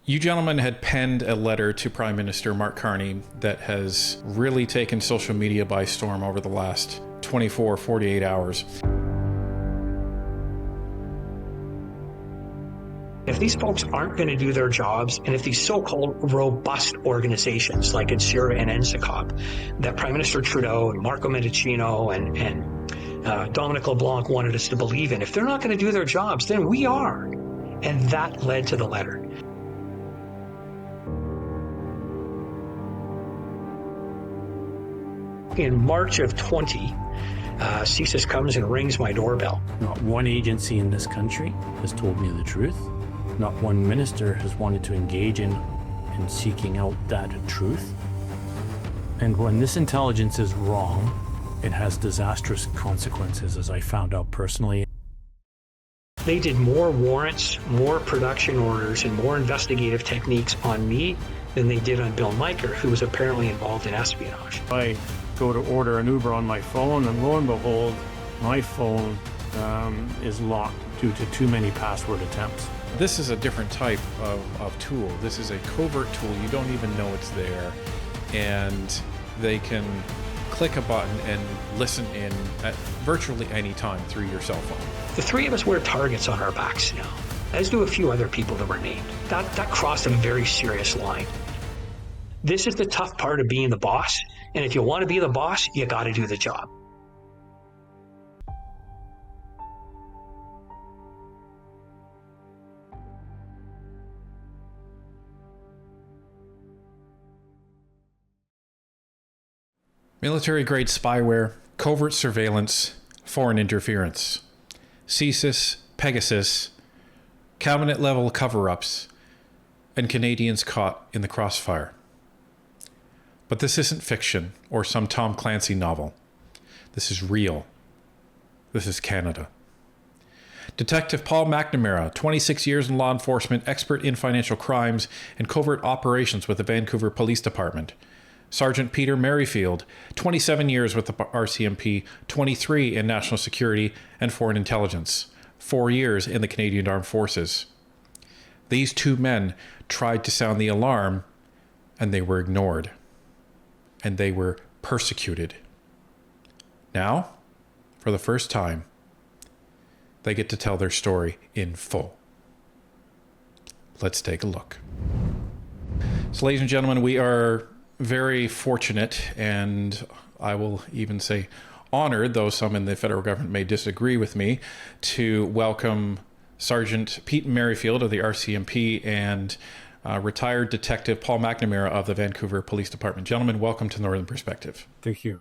You gentlemen had penned a letter to Prime Minister Mark Carney that has really taken social media by storm over the last 24, 48 hours. If these folks aren't going to do their jobs, and if these so-called robust organizations like INSERA and NSICOP that Prime Minister Trudeau and Marco Mendicino and Dominic LeBlanc wanted us to believe in, if they're not going to do their jobs, then we are. And that led to the letter. In March of 20, CSIS comes and rings my doorbell. Not one agency in this country has told me the truth. Not one minister has wanted to engage in seeking out that truth. And when this intelligence is wrong, it has disastrous consequences, as I found out personally. They did more warrants, more production orders, and more investigative techniques on me than they did on Bill Miker, who was apparently involved in espionage. I go to order an Uber on my phone, and lo and behold, my phone is locked due to too many password attempts. This is a different type of tool. This is a covert tool. You don't even know it's there. And they can click a button and listen in at virtually any time through your cell phone. The three of us wear targets on our backs now, as do a few other people that were named. That crossed a very serious line. This is the tough part of being the boss. And if you want to be the boss, you got to do the job. Military-grade spyware, covert surveillance, foreign interference, CSIS, Pegasus, cabinet-level cover-ups, and Canadians caught in the crossfire. But this isn't fiction or some Tom Clancy novel. This is real. This is Canada. Detective Paul McNamara, 26 years in law enforcement, expert in financial crimes and covert operations with the Vancouver Police Department. Sergeant Peter Merrifield, 27 years with the RCMP, 23 in national security and foreign intelligence, 4 years in the Canadian Armed Forces. These two men tried to sound the alarm, and they were ignored. And they were persecuted. Now, for the first time, they get to tell their story in full. Let's take a look. So, ladies and gentlemen, we are very fortunate, and I will even say honored, though some in the federal government may disagree with me, to welcome Sergeant Pete Merrifield of the RCMP and retired Detective Paul McNamara of the Vancouver Police Department. Gentlemen, welcome to Northern Perspective. Thank you.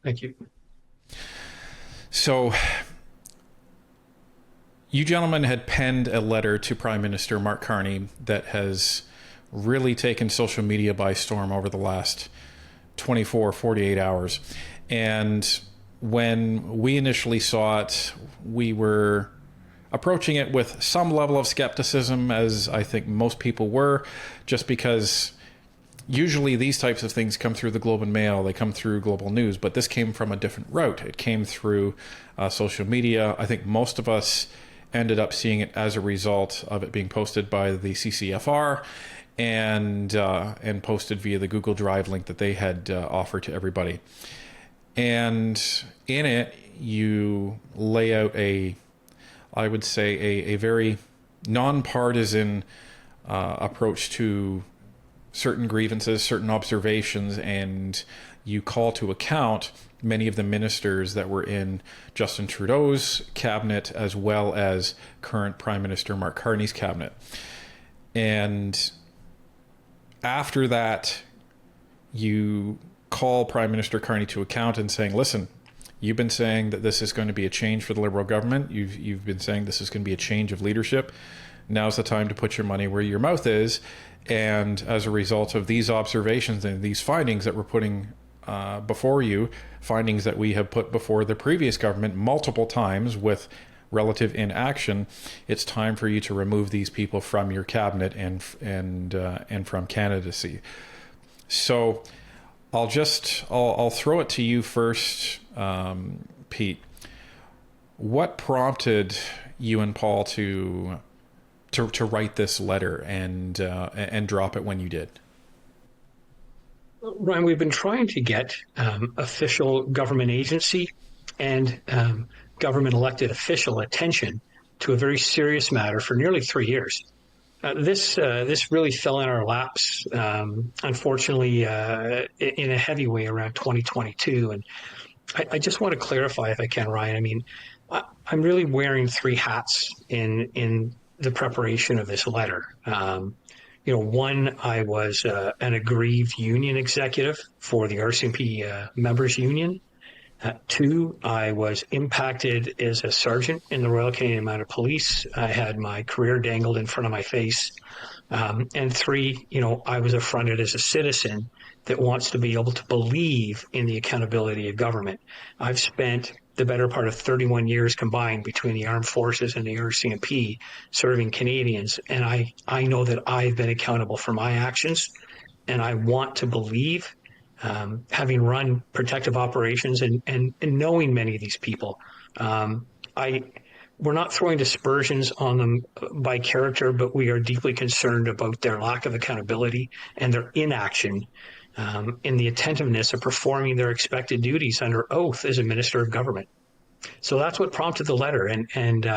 Thank you. So, you gentlemen had penned a letter to Prime Minister Mark Carney that has really taken social media by storm over the last 24, 48 hours. And when we initially saw it, we were approaching it with some level of skepticism, as I think most people were, just because usually these types of things come through the Globe and Mail, they come through Global News, but this came from a different route. It came through social media. I think most of us ended up seeing it as a result of it being posted by the CCFR and posted via the Google Drive link that they had offered to everybody. And in it, you lay out I would say a very nonpartisan approach to certain grievances, certain observations, and you call to account many of the ministers that were in Justin Trudeau's cabinet, as well as current Prime Minister Mark Carney's cabinet. And after that, you call Prime Minister Carney to account and saying, listen, you've been saying that this is going to be a change for the Liberal government. You've been saying this is going to be a change of leadership. Now's the time to put your money where your mouth is. And as a result of these observations and these findings that we're putting before you, findings that we have put before the previous government multiple times with relative inaction, it's time for you to remove these people from your cabinet and from candidacy. So I'll throw it to you first, Pete. What prompted you and Paul to to write this letter and drop it when you did? Ryan, we've been trying to get official government agency and government elected official attention to a very serious matter for nearly 3 years. This really fell in our laps, unfortunately, in a heavy way around 2022. And I just want to clarify, if I can, Ryan. I mean, I'm really wearing three hats in the preparation of this letter. One, I was an aggrieved union executive for the RCMP members union. Two, I was impacted as a sergeant in the Royal Canadian Mounted Police. I had my career dangled in front of my face. And three, I was affronted as a citizen that wants to be able to believe in the accountability of government. I've spent the better part of 31 years combined between the armed forces and the RCMP serving Canadians. And I know that I've been accountable for my actions, and I want to believe, having run protective operations and knowing many of these people, we're not throwing dispersions on them by character, but we are deeply concerned about their lack of accountability and their inaction in the attentiveness of performing their expected duties under oath as a minister of government. So that's what prompted the letter. And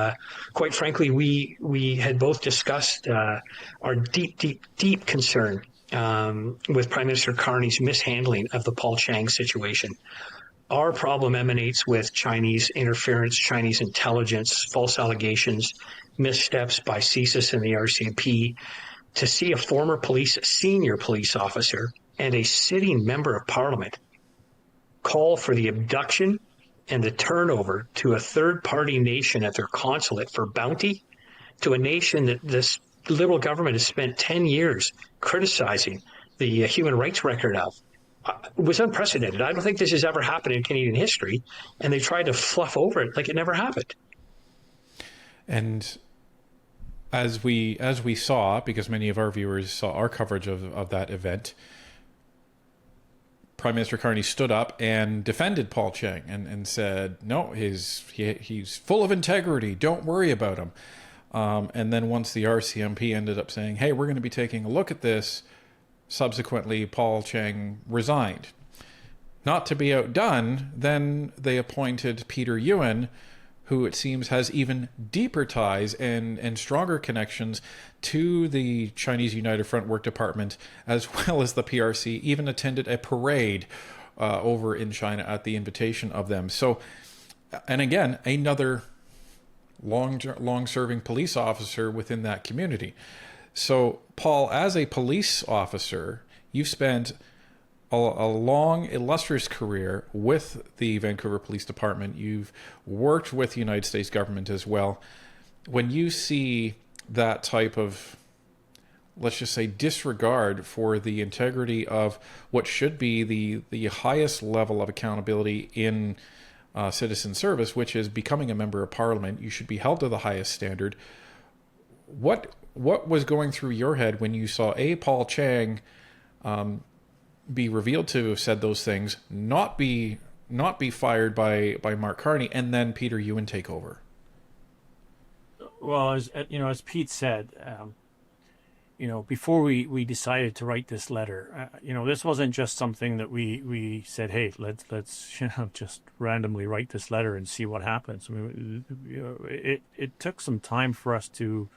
quite frankly, we had both discussed our deep concern with Prime Minister Carney's mishandling of the Paul Chang situation. Our problem emanates with Chinese interference, Chinese intelligence, false allegations, missteps by CSIS and the RCMP. To see a former senior police officer and a sitting member of parliament call for the abduction and the turnover to a third-party nation at their consulate for bounty, to a nation that this Liberal government has spent 10 years criticizing the human rights record of, was unprecedented. I don't think this has ever happened in Canadian history, and they tried to fluff over it like it never happened. And as we saw, because many of our viewers saw our coverage of that event, Prime Minister Carney stood up and defended Paul Chang and said, no, he's full of integrity. Don't worry about him. And then once the RCMP ended up saying, hey, we're going to be taking a look at this, subsequently Paul Chang resigned. Not to be outdone, then they appointed Peter Ewan, who it seems has even deeper ties and stronger connections to the Chinese United Front Work Department, as well as the PRC, even attended a parade over in China at the invitation of them. So, and again, another long-serving police officer within that community. So, Paul, as a police officer, you've spent a long, illustrious career with the Vancouver Police Department. You've worked with the United States government as well. When you see that type of, let's just say, disregard for the integrity of what should be the highest level of accountability in citizen service, which is becoming a member of parliament, you should be held to the highest standard. What was going through your head when you saw Paul Chang be revealed to have said those things, not be fired by Mark Carney, and then Peter Ewan take over? Well, as Pete said, before we decided to write this letter, this wasn't just something that we said, hey, let's just randomly write this letter and see what happens. I mean, it took some time for us to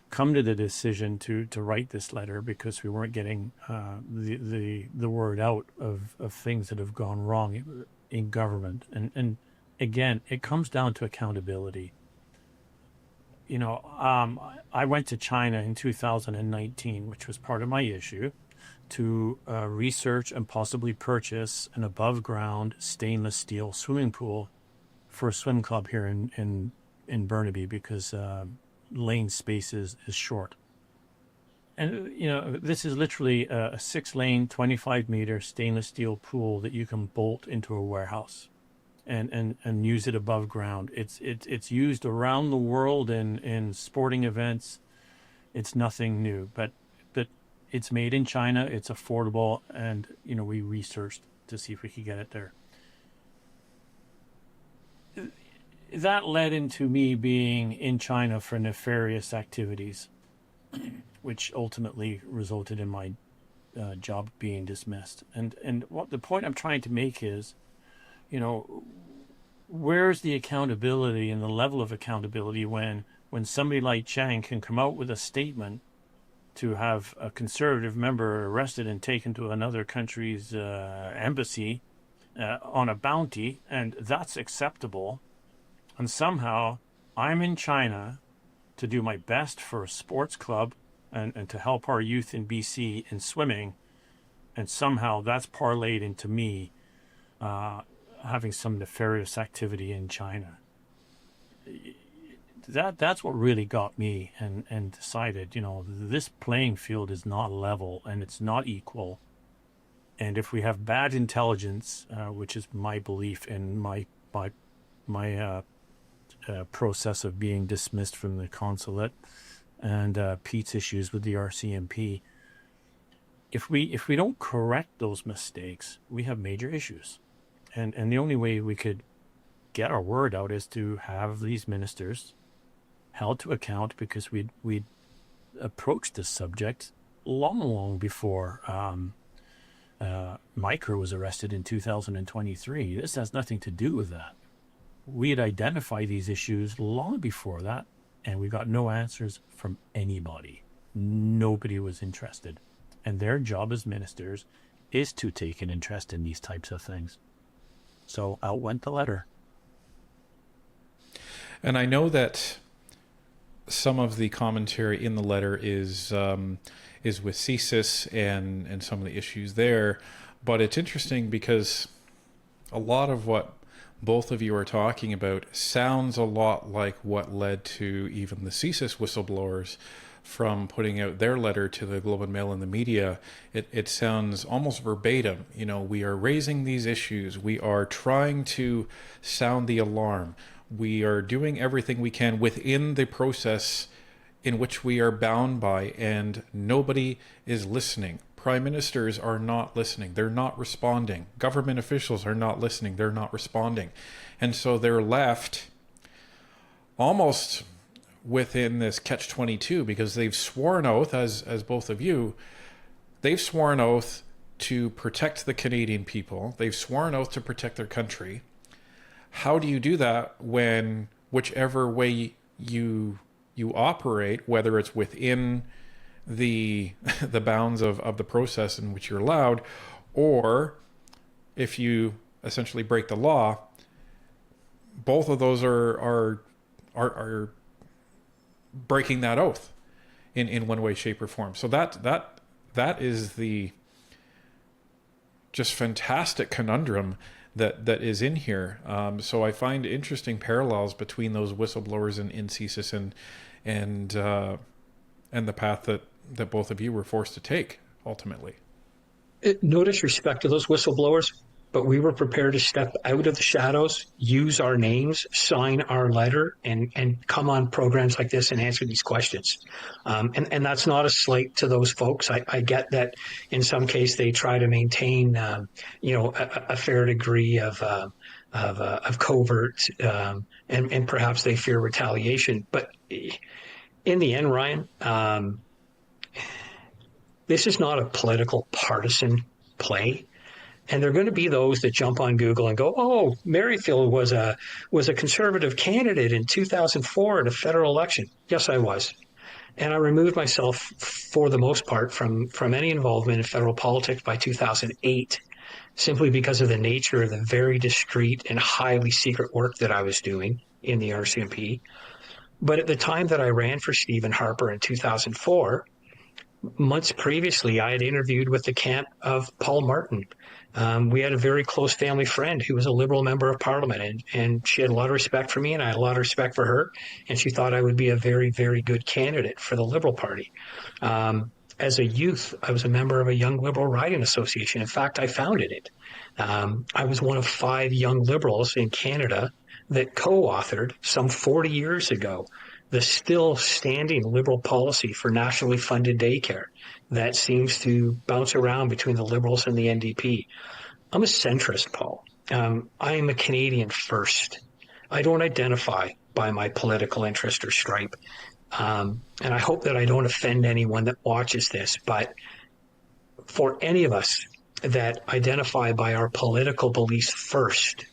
come to the decision to write this letter, because we weren't getting the word out of things that have gone wrong in government. And again, it comes down to accountability. I went to China in 2019, which was part of my issue, to research and possibly purchase an above-ground stainless steel swimming pool for a swim club here in Burnaby, because lane space is short. And, this is literally a 6-lane, 25-meter stainless steel pool that you can bolt into a warehouse and use it above ground. It's used around the world in sporting events. It's nothing new, but it's made in China. It's affordable, and we researched to see if we could get it there. that led into me being in China for nefarious activities, which ultimately resulted in my job being dismissed. And what the point I'm trying to make is, where's the accountability and the level of accountability when somebody like Chang can come out with a statement to have a conservative member arrested and taken to another country's embassy on a bounty, and that's acceptable, and somehow I'm in China to do my best for a sports club and to help our youth in BC in swimming, and somehow that's parlayed into me having some nefarious activity in China. That's what really got me and decided, this playing field is not level and it's not equal. And if we have bad intelligence, which is my belief in my process of being dismissed from the consulate, and Pete's issues with the RCMP, if we don't correct those mistakes, we have major issues. And the only way we could get our word out is to have these ministers held to account, because we'd approached this subject long before Micro was arrested in 2023. This has nothing to do with that. We had identified these issues long before that, and we got no answers from anybody. Nobody was interested. And their job as ministers is to take an interest in these types of things. So out went the letter. And I know that some of the commentary in the letter is with CSIS and some of the issues there, but it's interesting because a lot of what both of you are talking about sounds a lot like what led to even the CSIS whistleblowers from putting out their letter to the Globe and Mail and the media. It sounds almost verbatim. We are raising these issues. We are trying to sound the alarm. We are doing everything we can within the process in which we are bound by, and nobody is listening. Prime ministers are not listening. They're not responding. Government officials are not listening. They're not responding. And so they're left almost within this catch-22, because they've sworn oath, as both of you, they've sworn oath to protect the Canadian people. They've sworn oath to protect their country. How do you do that when whichever way you operate, whether it's within the bounds of the process in which you're allowed, or if you essentially break the law, both of those are breaking that oath in one way, shape, or form. So that is the just fantastic conundrum that is in here. So I find interesting parallels between those whistleblowers in CSIS and the path that both of you were forced to take ultimately. No disrespect to those whistleblowers, but we were prepared to step out of the shadows, use our names, sign our letter, and come on programs like this and answer these questions. And that's not a slight to those folks. I get that in some case they try to maintain, a fair degree of covert, and perhaps they fear retaliation. But in the end, Ryan, this is not a political partisan play. And there are going to be those that jump on Google and go, "Oh, Merrifield was a conservative candidate in 2004 in a federal election." Yes, I was. And I removed myself, for the most part, from any involvement in federal politics by 2008, simply because of the nature of the very discreet and highly secret work that I was doing in the RCMP. But at the time that I ran for Stephen Harper in 2004, months previously, I had interviewed with the camp of Paul Martin. We had a very close family friend who was a Liberal member of Parliament, and she had a lot of respect for me, and I had a lot of respect for her, and she thought I would be a very, very good candidate for the Liberal Party. As a youth, I was a member of a Young Liberal Riding Association. In fact, I founded it. I was one of 5 young Liberals in Canada that co-authored some 40 years ago the still standing Liberal policy for nationally funded daycare that seems to bounce around between the Liberals and the NDP. I'm a centrist, Paul. I am a Canadian first. I don't identify by my political interest or stripe. And I hope that I don't offend anyone that watches this, but for any of us that identify by our political beliefs first,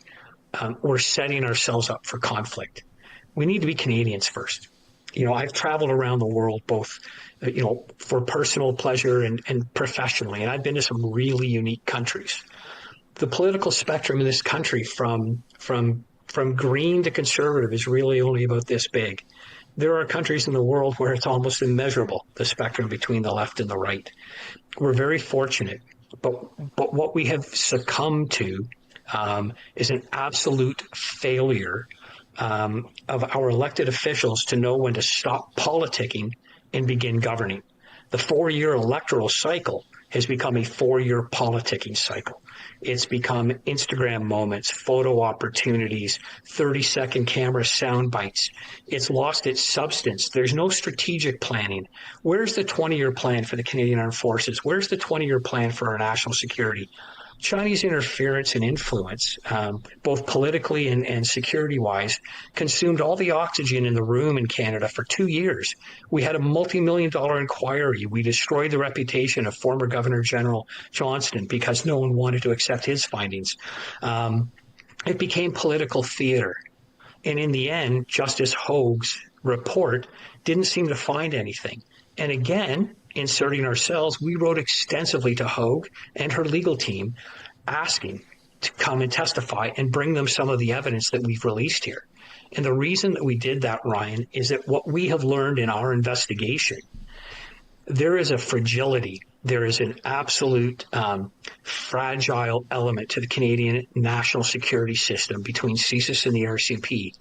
we're setting ourselves up for conflict. We need to be Canadians first. I've traveled around the world, both, for personal pleasure and professionally, and I've been to some really unique countries. The political spectrum in this country from green to conservative is really only about this big. There are countries in the world where it's almost immeasurable, the spectrum between the left and the right. We're very fortunate, but what we have succumbed to is an absolute failure of our elected officials to know when to stop politicking and begin governing. The 4-year electoral cycle has become a 4-year politicking cycle. It's become Instagram moments, photo opportunities, 30-second camera sound bites. It's lost its substance. There's no strategic planning. Where's the 20-year plan for the Canadian Armed Forces? Where's the 20-year plan for our national security? Chinese interference and influence, both politically and security-wise, consumed all the oxygen in the room in Canada for 2 years. We had a multi-million-dollar inquiry. We destroyed the reputation of former Governor General Johnston because no one wanted to accept his findings. It became political theater. And in the end, Justice Hoag's report didn't seem to find anything. And again, inserting ourselves, we wrote extensively to Hoag and her legal team asking to come and testify and bring them some of the evidence that we've released here. And the reason that we did that, Ryan, is that what we have learned in our investigation, there is a fragility, there is an absolute fragile element to the Canadian national security system between CSIS and the RCMP.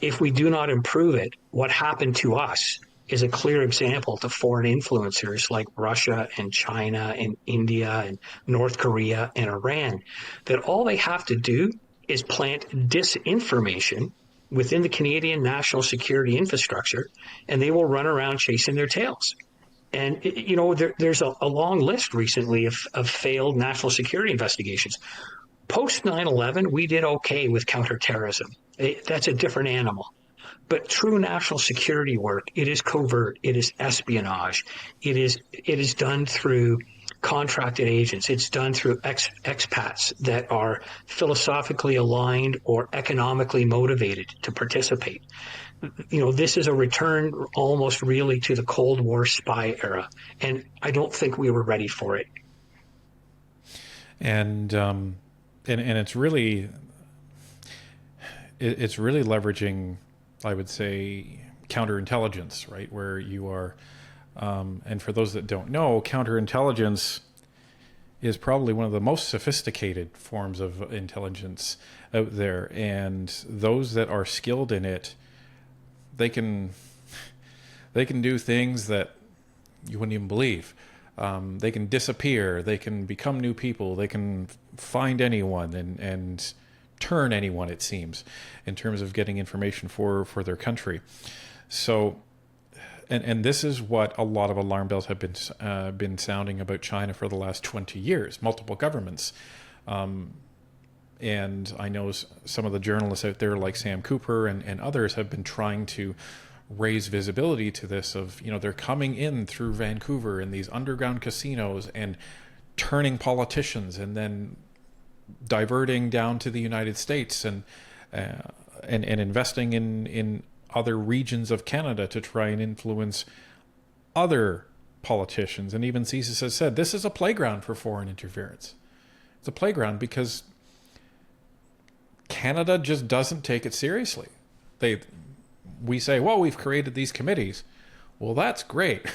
If we do not improve it, what happened to us is a clear example to foreign influencers like Russia and China and India and North Korea and Iran, that all they have to do is plant disinformation within the Canadian national security infrastructure, and they will run around chasing their tails. And, there's a long list recently of failed national security investigations. Post 9/11, we did okay with counterterrorism. That's a different animal. But true national security work, it is covert, it is espionage, it is done through contracted agents, it's done through expats that are philosophically aligned or economically motivated to participate. This is a return almost really to the Cold War spy era, and I don't think we were ready for it. And it's really leveraging, I would say, counterintelligence, right? Where you are, and for those that don't know, counterintelligence is probably one of the most sophisticated forms of intelligence out there. And those that are skilled in it, they can do things that you wouldn't even believe. They can disappear. They can become new people. They can find anyone and turn anyone, it seems, in terms of getting information for their country. So, and this is what a lot of alarm bells have been sounding about China for the last 20 years, multiple governments. And I know some of the journalists out there like Sam Cooper and others have been trying to raise visibility to this of, they're coming in through Vancouver in these underground casinos and turning politicians and then diverting down to the United States and investing in other regions of Canada to try and influence other politicians. And even CSIS has said this is a playground for foreign interference. It's a playground because Canada just doesn't take it seriously. We say, well, we've created these committees. Well, that's great.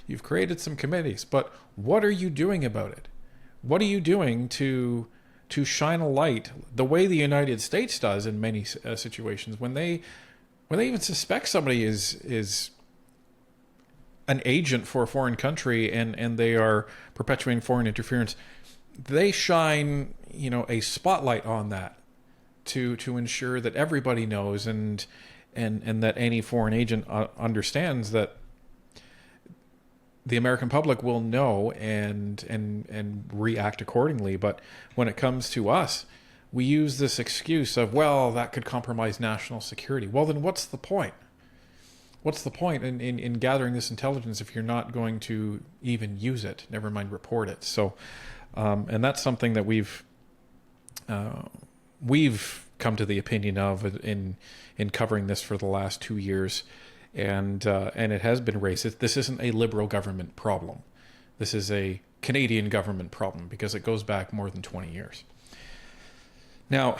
You've created some committees, but what are you doing about it? What are you doing to shine a light the way the United States does in many situations when they even suspect somebody is an agent for a foreign country and they are perpetuating foreign interference? They shine, a spotlight on that to ensure that everybody knows and that any foreign agent understands that the American public will know and react accordingly. But when it comes to us, we use this excuse of, well, that could compromise national security. Well, then what's the point? What's the point in gathering this intelligence if you're not going to even use it, never mind report it? So, and that's something that we've come to the opinion of in covering this for the last 2 years, and it has been raised. This isn't a Liberal government problem. This is a Canadian government problem because it goes back more than 20 years. Now,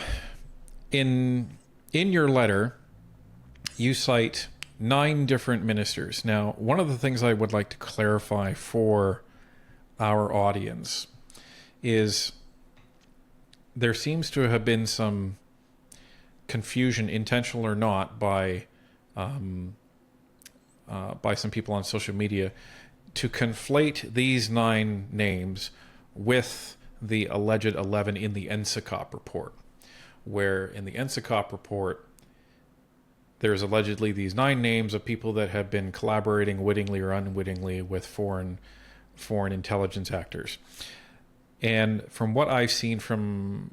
in your letter, you cite 9 different ministers. Now, one of the things I would like to clarify for our audience is there seems to have been some confusion, intentional or not, by some people on social media to conflate these 9 names with the alleged 11 in the NSICOP report, where in the NSICOP report, there's allegedly these 9 names of people that have been collaborating wittingly or unwittingly with foreign intelligence actors. And from what I've seen from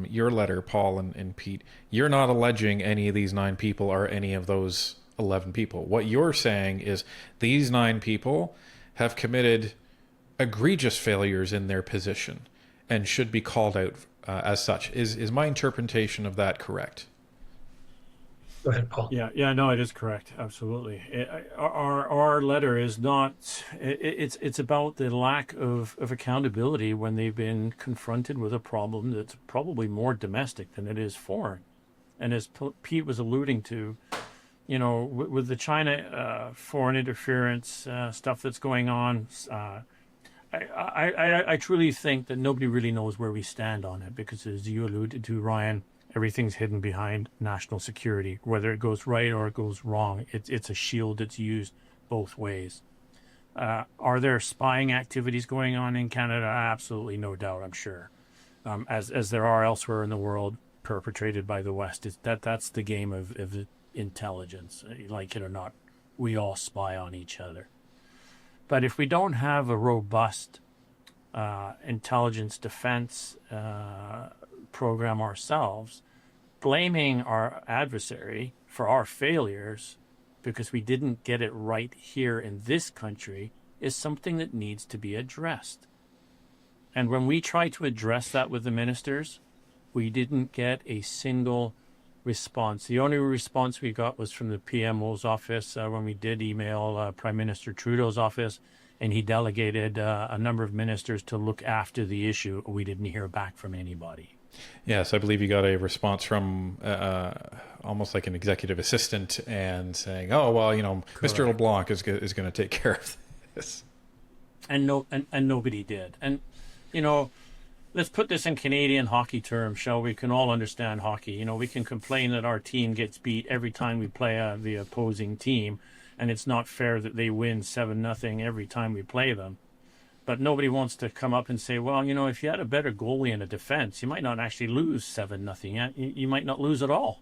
your letter, Paul and Pete, you're not alleging any of these 9 people are any of those 11 people. What you're saying is these 9 people have committed egregious failures in their position and should be called out as such. Is my interpretation of that correct? Go ahead, Paul. Yeah, no, it is correct. Absolutely. Our letter is not, it's about the lack of accountability when they've been confronted with a problem that's probably more domestic than it is foreign. And as Pete was alluding to, with the China foreign interference stuff that's going on, I truly think that nobody really knows where we stand on it, because as you alluded to, Ryan, everything's hidden behind national security. Whether it goes right or it goes wrong, it's a shield that's used both ways. Are there spying activities going on in Canada? Absolutely, no doubt, I'm sure. As there are elsewhere in the world, perpetrated by the West. That's the game of intelligence. Like it or not, we all spy on each other. But if we don't have a robust intelligence defense program ourselves, blaming our adversary for our failures because we didn't get it right here in this country is something that needs to be addressed. And when we tried to address that with the ministers, we didn't get a single response. The only response we got was from the PMO's office when we did email Prime Minister Trudeau's office, and he delegated a number of ministers to look after the issue. We didn't hear back from anybody. Yes, I believe you got a response from almost like an executive assistant and saying, "Oh, well, Correct. Mr. LeBlanc is going to take care of this." And nobody did. And let's put this in Canadian hockey terms, shall we? We can all understand hockey. We can complain that our team gets beat every time we play the opposing team, and it's not fair that they win 7-0 every time we play them. But nobody wants to come up and say, well, if you had a better goalie and a defense, you might not actually lose 7-0. You might not lose at all.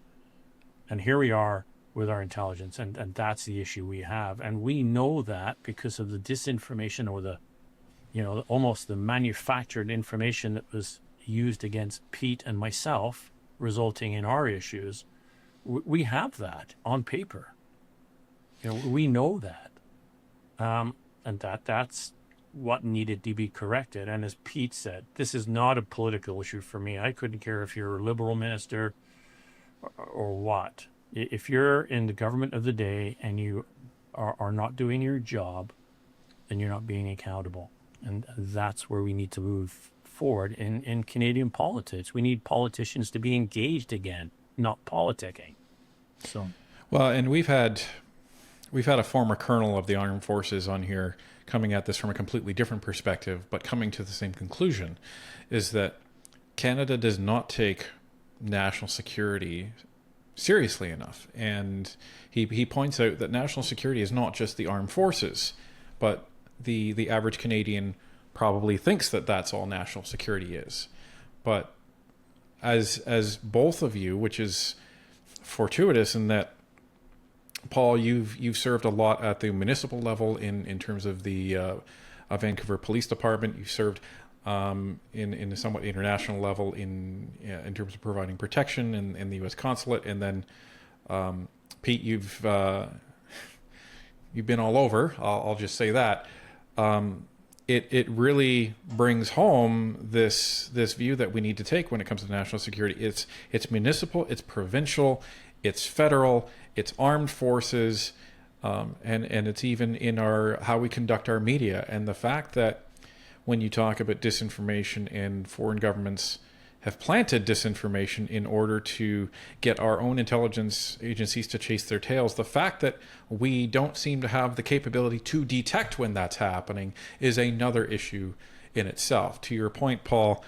And here we are with our intelligence, and that's the issue we have. And we know that because of the disinformation or the, almost the manufactured information that was used against Pete and myself, resulting in our issues. We have that on paper. We know that. And that's what needed to be corrected. And as Pete said, this is not a political issue for me. I couldn't care if you're a Liberal minister or what. If you're in the government of the day and you are not doing your job, then you're not being accountable. And that's where we need to move forward in Canadian politics. We need politicians to be engaged again, not politicking. So, well, and we've had a former colonel of the armed forces on here coming at this from a completely different perspective, but coming to the same conclusion, is that Canada does not take national security seriously enough. And he points out that national security is not just the armed forces, but the average Canadian probably thinks that that's all national security is. But as both of you, which is fortuitous in that, Paul, you've served a lot at the municipal level in terms of the Vancouver Police Department. You served in a somewhat international level in terms of providing protection in the U.S. consulate, and then Pete, you've been all over. I'll just say that. It really brings home this view that we need to take when it comes to national security. It's municipal, it's provincial, it's federal, it's armed forces, and it's even in how we conduct our media. And the fact that when you talk about disinformation and foreign governments have planted disinformation in order to get our own intelligence agencies to chase their tails, the fact that we don't seem to have the capability to detect when that's happening is another issue in itself. To your point, Paul,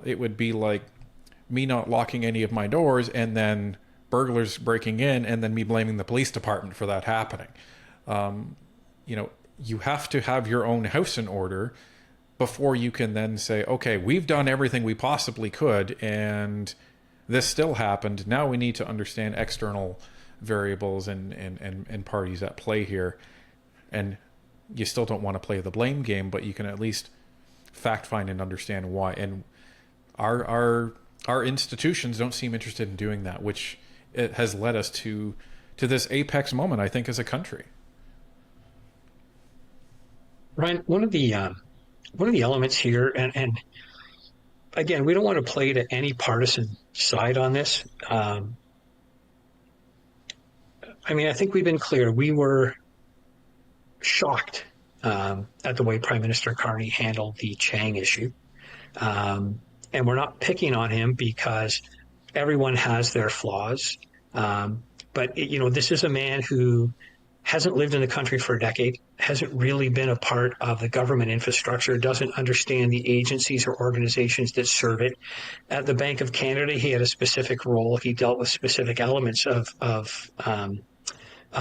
it would be like me not locking any of my doors and then burglars breaking in and then me blaming the police department for that happening. You have to have your own house in order before you can then say, okay, we've done everything we possibly could and this still happened. Now we need to understand external variables and parties at play here. And you still don't want to play the blame game, but you can at least fact find and understand why. And our institutions don't seem interested in doing that, which it has led us to this apex moment, I think, as a country. Ryan, one of the elements here, and again, we don't want to play to any partisan side on this. I think we've been clear. We were shocked at the way Prime Minister Carney handled the Chang issue. And we're not picking on him because everyone has their flaws. But this is a man who hasn't lived in the country for a decade, hasn't really been a part of the government infrastructure, doesn't understand the agencies or organizations that serve it. At the Bank of Canada, he had a specific role. He dealt with specific elements of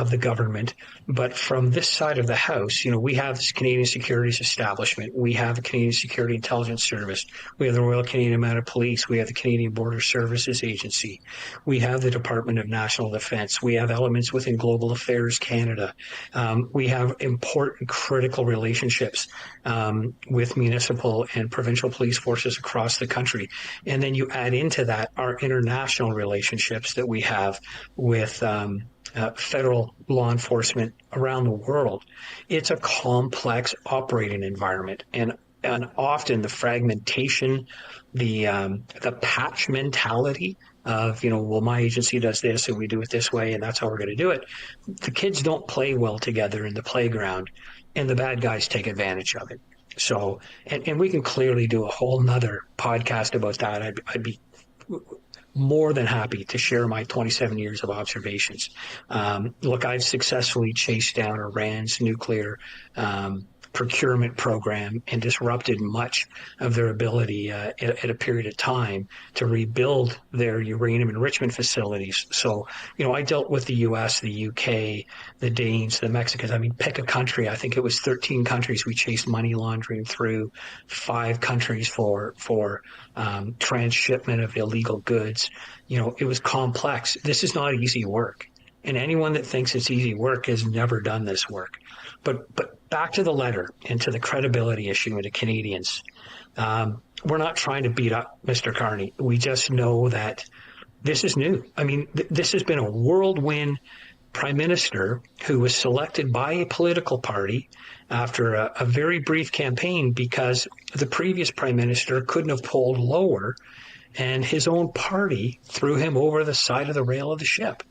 the government. But from this side of the house, we have this Canadian Securities Establishment. We have the Canadian Security Intelligence Service. We have the Royal Canadian Mounted Police. We have the Canadian Border Services Agency. We have the Department of National Defence. We have elements within Global Affairs Canada. We have important critical relationships with municipal and provincial police forces across the country. And then you add into that our international relationships that we have with federal law enforcement around the world. It's a complex operating environment, and often the fragmentation, the patch mentality of my agency does this and we do it this way and that's how we're going to do it. The kids don't play well together in the playground, and the bad guys take advantage of it. So, and we can clearly do a whole nother podcast about that. I'd be more than happy to share my 27 years of observations. Look, I've successfully chased down Iran's nuclear procurement program and disrupted much of their ability at a period of time to rebuild their uranium enrichment facilities. So, I dealt with the U.S., the UK, the Danes, the Mexicans. Pick a country. I think it was 13 countries we chased money laundering through, 5 countries for transshipment of illegal goods. It was complex. This is not easy work. And anyone that thinks it's easy work has never done this work. But back to the letter and to the credibility issue and to Canadians. We're not trying to beat up Mr. Carney. We just know that this is new. This has been a whirlwind prime minister who was selected by a political party after a very brief campaign because the previous prime minister couldn't have polled lower, and his own party threw him over the side of the rail of the ship.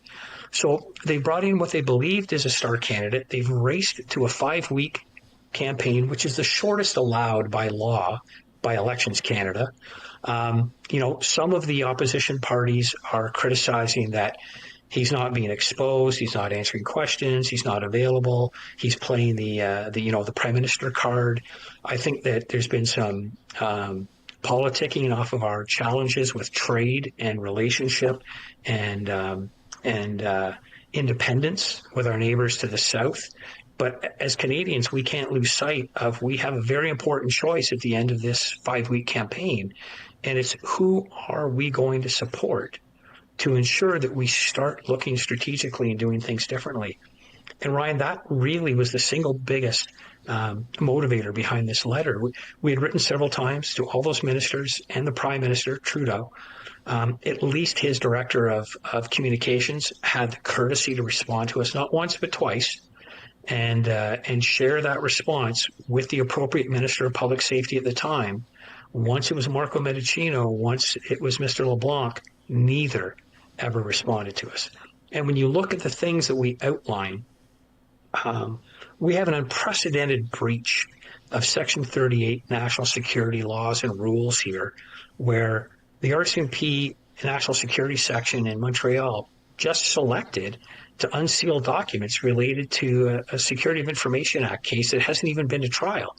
So they brought in what they believed is a star candidate. They've raced to a 5-week campaign, which is the shortest allowed by law by Elections Canada. Some of the opposition parties are criticizing that he's not being exposed, he's not answering questions, he's not available, he's playing the prime minister card. I think that there's been some politicking off of our challenges with trade and relationship and independence with our neighbors to the south. But as Canadians, we can't lose sight of we have a very important choice at the end of this 5-week campaign, and it's who are we going to support to ensure that we start looking strategically and doing things differently. And Ryan, that really was the single biggest motivator behind this letter. We had written several times to all those ministers and the Prime Minister, Trudeau. At least his director of communications had the courtesy to respond to us, not once but twice, and share that response with the appropriate Minister of Public Safety at the time. Once it was Marco Meticulously, once it was Mr. LeBlanc, neither ever responded to us. And when you look at the things that we outline, we have an unprecedented breach of Section 38 national security laws and rules here, where the RCMP national security section in Montreal just selected to unseal documents related to a Security of Information Act case that hasn't even been to trial.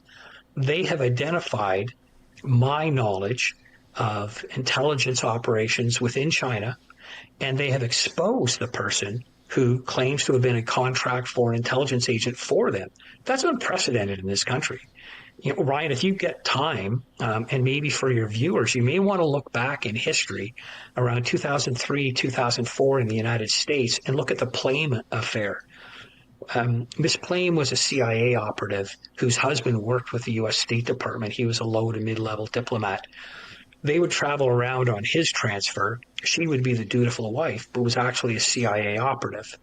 They have identified my knowledge of intelligence operations within China, and they have exposed the person who claims to have been a contract foreign intelligence agent for them. That's unprecedented in this country. You know, Ryan, if you get time, and maybe for your viewers, you may want to look back in history around 2003, 2004 in the United States and look at the Plame affair. Miss Plame was a CIA operative whose husband worked with the U.S. State Department. He was a low to mid-level diplomat. They would travel around on his transfer. She would be the dutiful wife, but was actually a CIA operative.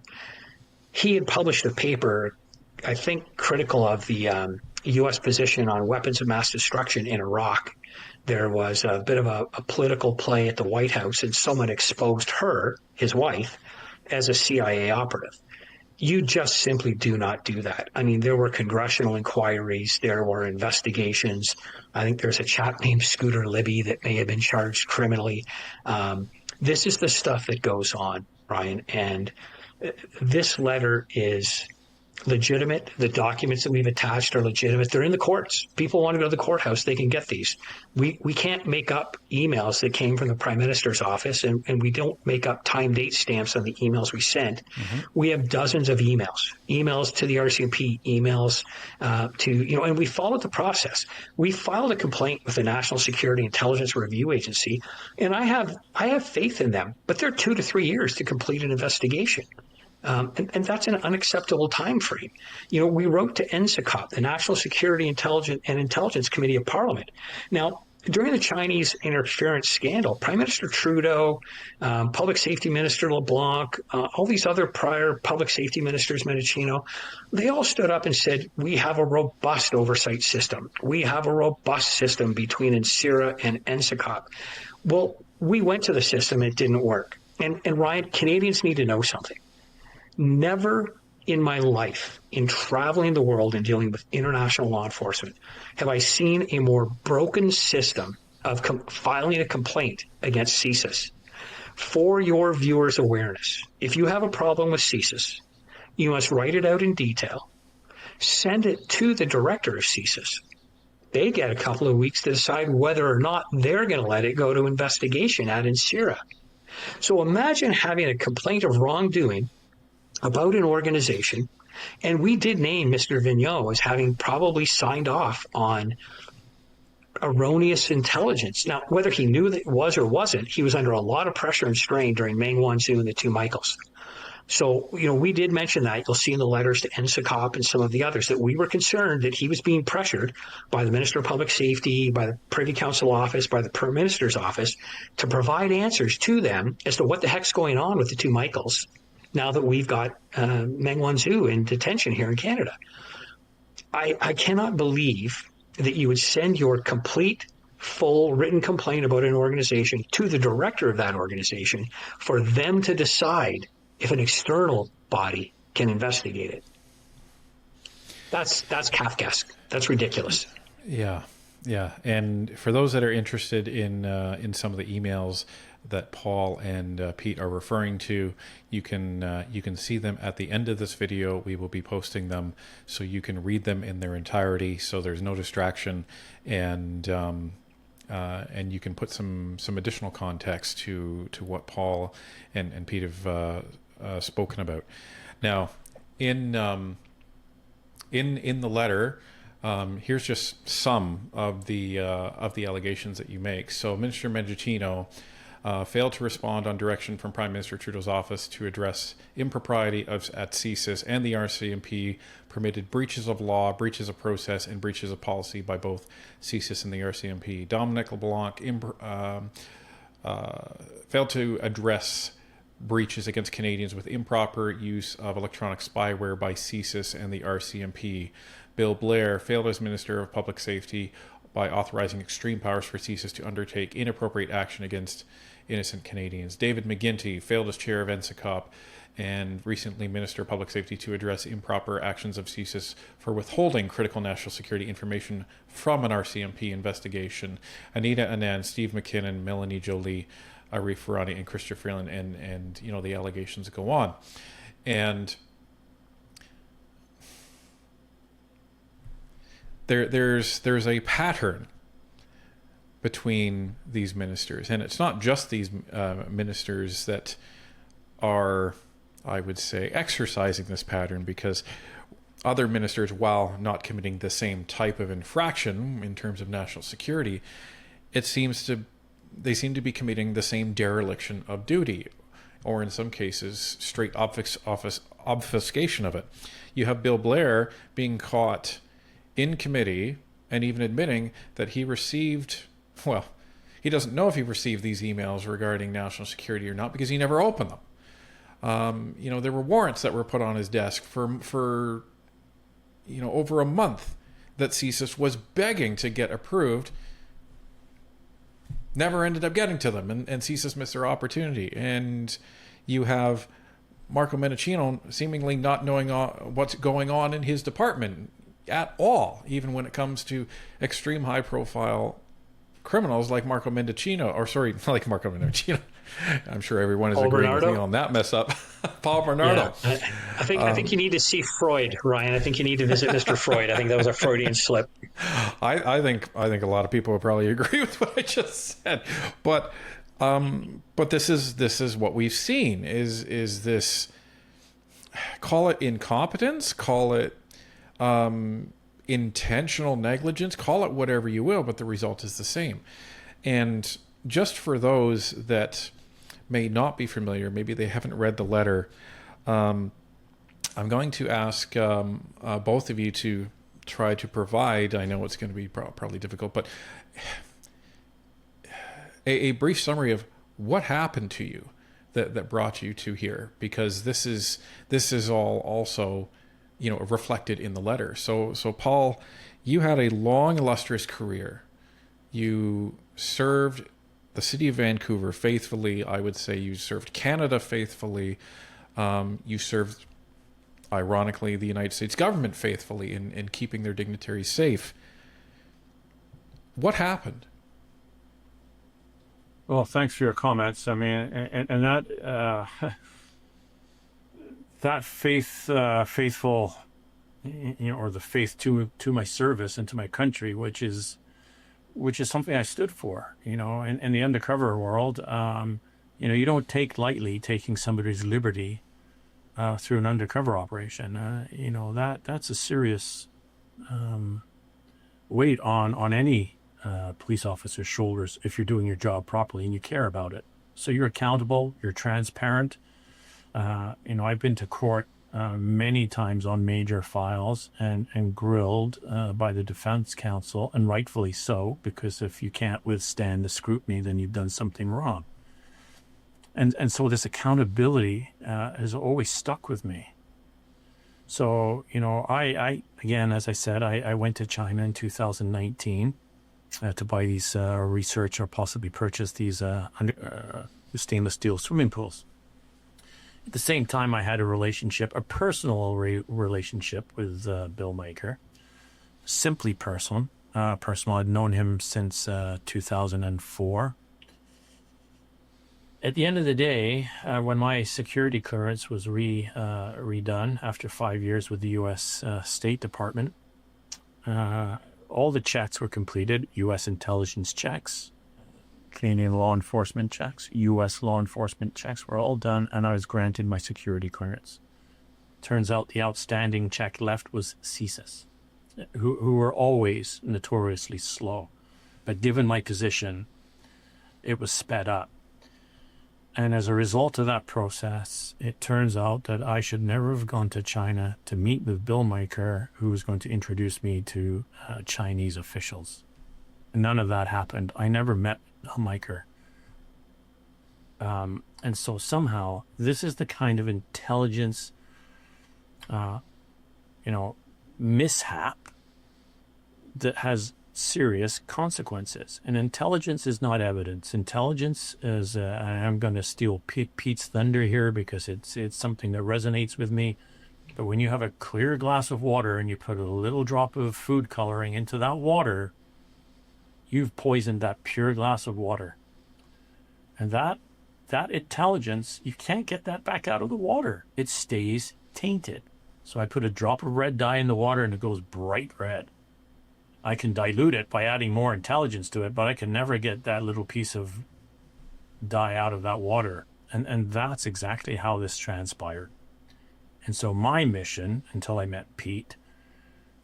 He had published a paper, I think, critical of the U.S. position on weapons of mass destruction in Iraq. There was a bit of a political play at the White House, and someone exposed her, his wife, as a CIA operative. You just simply do not do that. I mean, there were congressional inquiries. There were investigations. I think there's a chap named Scooter Libby that may have been charged criminally. This is the stuff that goes on, Ryan. And this letter is legitimate. The documents that we've attached are legitimate. They're in the courts. People want to go to the courthouse. They can get these. We can't make up emails that came from the Prime Minister's office, and we don't make up time date stamps on the emails we send. Mm-hmm. We have dozens of emails to the RCMP, emails and we followed the process. We filed a complaint with the National Security Intelligence Review Agency, and I have faith in them, but they're 2 to 3 years to complete an investigation. And that's an unacceptable time frame. You know, we wrote to NSICOP, the National Security Intelligence Committee of Parliament. Now, during the Chinese interference scandal, Prime Minister Trudeau, Public Safety Minister LeBlanc, all these other prior public safety ministers, Meticulously, they all stood up and said, we have a robust oversight system. We have a robust system between NSIRA and NSICOP. Well, we went to the system. It didn't work. And Ryan, Canadians need to know something. Never in my life, in traveling the world and dealing with international law enforcement, have I seen a more broken system of filing a complaint against CSIS. For your viewers' awareness, if you have a problem with CSIS, you must write it out in detail, send it to the director of CSIS. They get a couple of weeks to decide whether or not they're going to let it go to investigation at NSIRA. So imagine having a complaint of wrongdoing about an organization, and we did name Mr. Vigneault as having probably signed off on erroneous intelligence. Now, whether he knew that it was or wasn't, he was under a lot of pressure and strain during Meng Wanzhou and the two Michaels. So, we did mention that. You'll see in the letters to NSICOP and some of the others that we were concerned that he was being pressured by the Minister of Public Safety, by the Privy Council office, by the Prime Minister's office to provide answers to them as to what the heck's going on with the two Michaels now that we've got Meng Wanzhou in detention here in Canada. I cannot believe that you would send your complete, full written complaint about an organization to the director of that organization for them to decide if an external body can investigate it. That's Kafkaesque. That's ridiculous. Yeah. And for those that are interested in some of the emails that Paul and Pete are referring to, you can see them at the end of this video. We will be posting them so you can read them in their entirety, so there's no distraction, and you can put some additional context to what Paul and Pete have spoken about. Now, in the letter, here's just some of the allegations that you make. So, Minister Mendicino failed to respond on direction from Prime Minister Trudeau's office to address impropriety at CSIS and the RCMP, permitted breaches of law, breaches of process, and breaches of policy by both CSIS and the RCMP. Dominic LeBlanc failed to address breaches against Canadians with improper use of electronic spyware by CSIS and the RCMP. Bill Blair failed as Minister of Public Safety by authorizing extreme powers for CSIS to undertake inappropriate action against innocent Canadians. David McGuinty failed as chair of NSICOP and recently Minister of Public Safety to address improper actions of CSIS for withholding critical national security information from an RCMP investigation. Anita Anand, Steve McKinnon, Melanie Jolie, Arif Farani, and Christopher Freeland, and you know, the allegations go on. And there's a pattern between these ministers, and it's not just these ministers that are, I would say, exercising this pattern, because other ministers, while not committing the same type of infraction in terms of national security, they seem to be committing the same dereliction of duty, or in some cases, straight obfuscation of it. You have Bill Blair being caught in committee and even admitting that he received, well, he doesn't know if he received these emails regarding national security or not because he never opened them. You know, there were warrants that were put on his desk for you know, over a month that CSIS was begging to get approved. Never ended up getting to them, and CSIS missed their opportunity. And you have Marco Mendicino seemingly not knowing what's going on in his department at all, even when it comes to extreme high-profile criminals like Marco Mendicino, or sorry, like Marco Mendicino. I'm sure everyone is agreeing with me on that mess up. Paul Bernardo. Yeah, I think you need to see Freud, Ryan. I think you need to visit Mr. Freud. I think that was a Freudian slip. I think a lot of people would probably agree with what I just said, but this is what we've seen is this, call it incompetence, call it intentional negligence, call it whatever you will, but the result is the same. And just for those that may not be familiar, maybe they haven't read the letter, I'm going to ask both of you to try to provide, I know it's going to be probably difficult, but a brief summary of what happened to you that brought you to here, because this is all also, you know, reflected in the letter. So Paul, you had a long, illustrious career. You served the city of Vancouver faithfully. I would say you served Canada faithfully. You served, ironically, the United States government faithfully in keeping their dignitaries safe. What happened? Well, thanks for your comments. I mean, and that that faithful, you know, or the faith to my service and to my country, which is something I stood for, you know, in the undercover world. You know, you don't take lightly taking somebody's liberty through an undercover operation. You know, that's a serious weight on any police officer's shoulders if you're doing your job properly and you care about it. So you're accountable, you're transparent. You know, I've been to court many times on major files and grilled by the defense counsel, and rightfully so, because if you can't withstand the scrutiny, then you've done something wrong. And so this accountability has always stuck with me. So, you know, I again, as I said, I went to China in 2019 to buy these research or possibly purchase these stainless steel swimming pools. At the same time, I had a personal relationship with Bill Maker. Simply personal. I'd known him since 2004. At the end of the day, when my security clearance was redone after 5 years with the U.S. State Department, all the checks were completed, U.S. intelligence checks, Canadian law enforcement checks, U.S. law enforcement checks were all done, and I was granted my security clearance. Turns out the outstanding check left was CSIS, who were always notoriously slow. But given my position, it was sped up. And as a result of that process, it turns out that I should never have gone to China to meet with Bill Miker, who was going to introduce me to Chinese officials. None of that happened. I never met Miker. And so somehow this is the kind of intelligence, mishap that has serious consequences. And intelligence is not evidence. Intelligence is, I'm going to steal Pete's thunder here because it's something that resonates with me. But when you have a clear glass of water and you put a little drop of food coloring into that water, you've poisoned that pure glass of water. And that intelligence, you can't get that back out of the water. It stays tainted. So I put a drop of red dye in the water and it goes bright red. I can dilute it by adding more intelligence to it, but I can never get that little piece of dye out of that water. And that's exactly how this transpired. And so my mission, until I met Pete,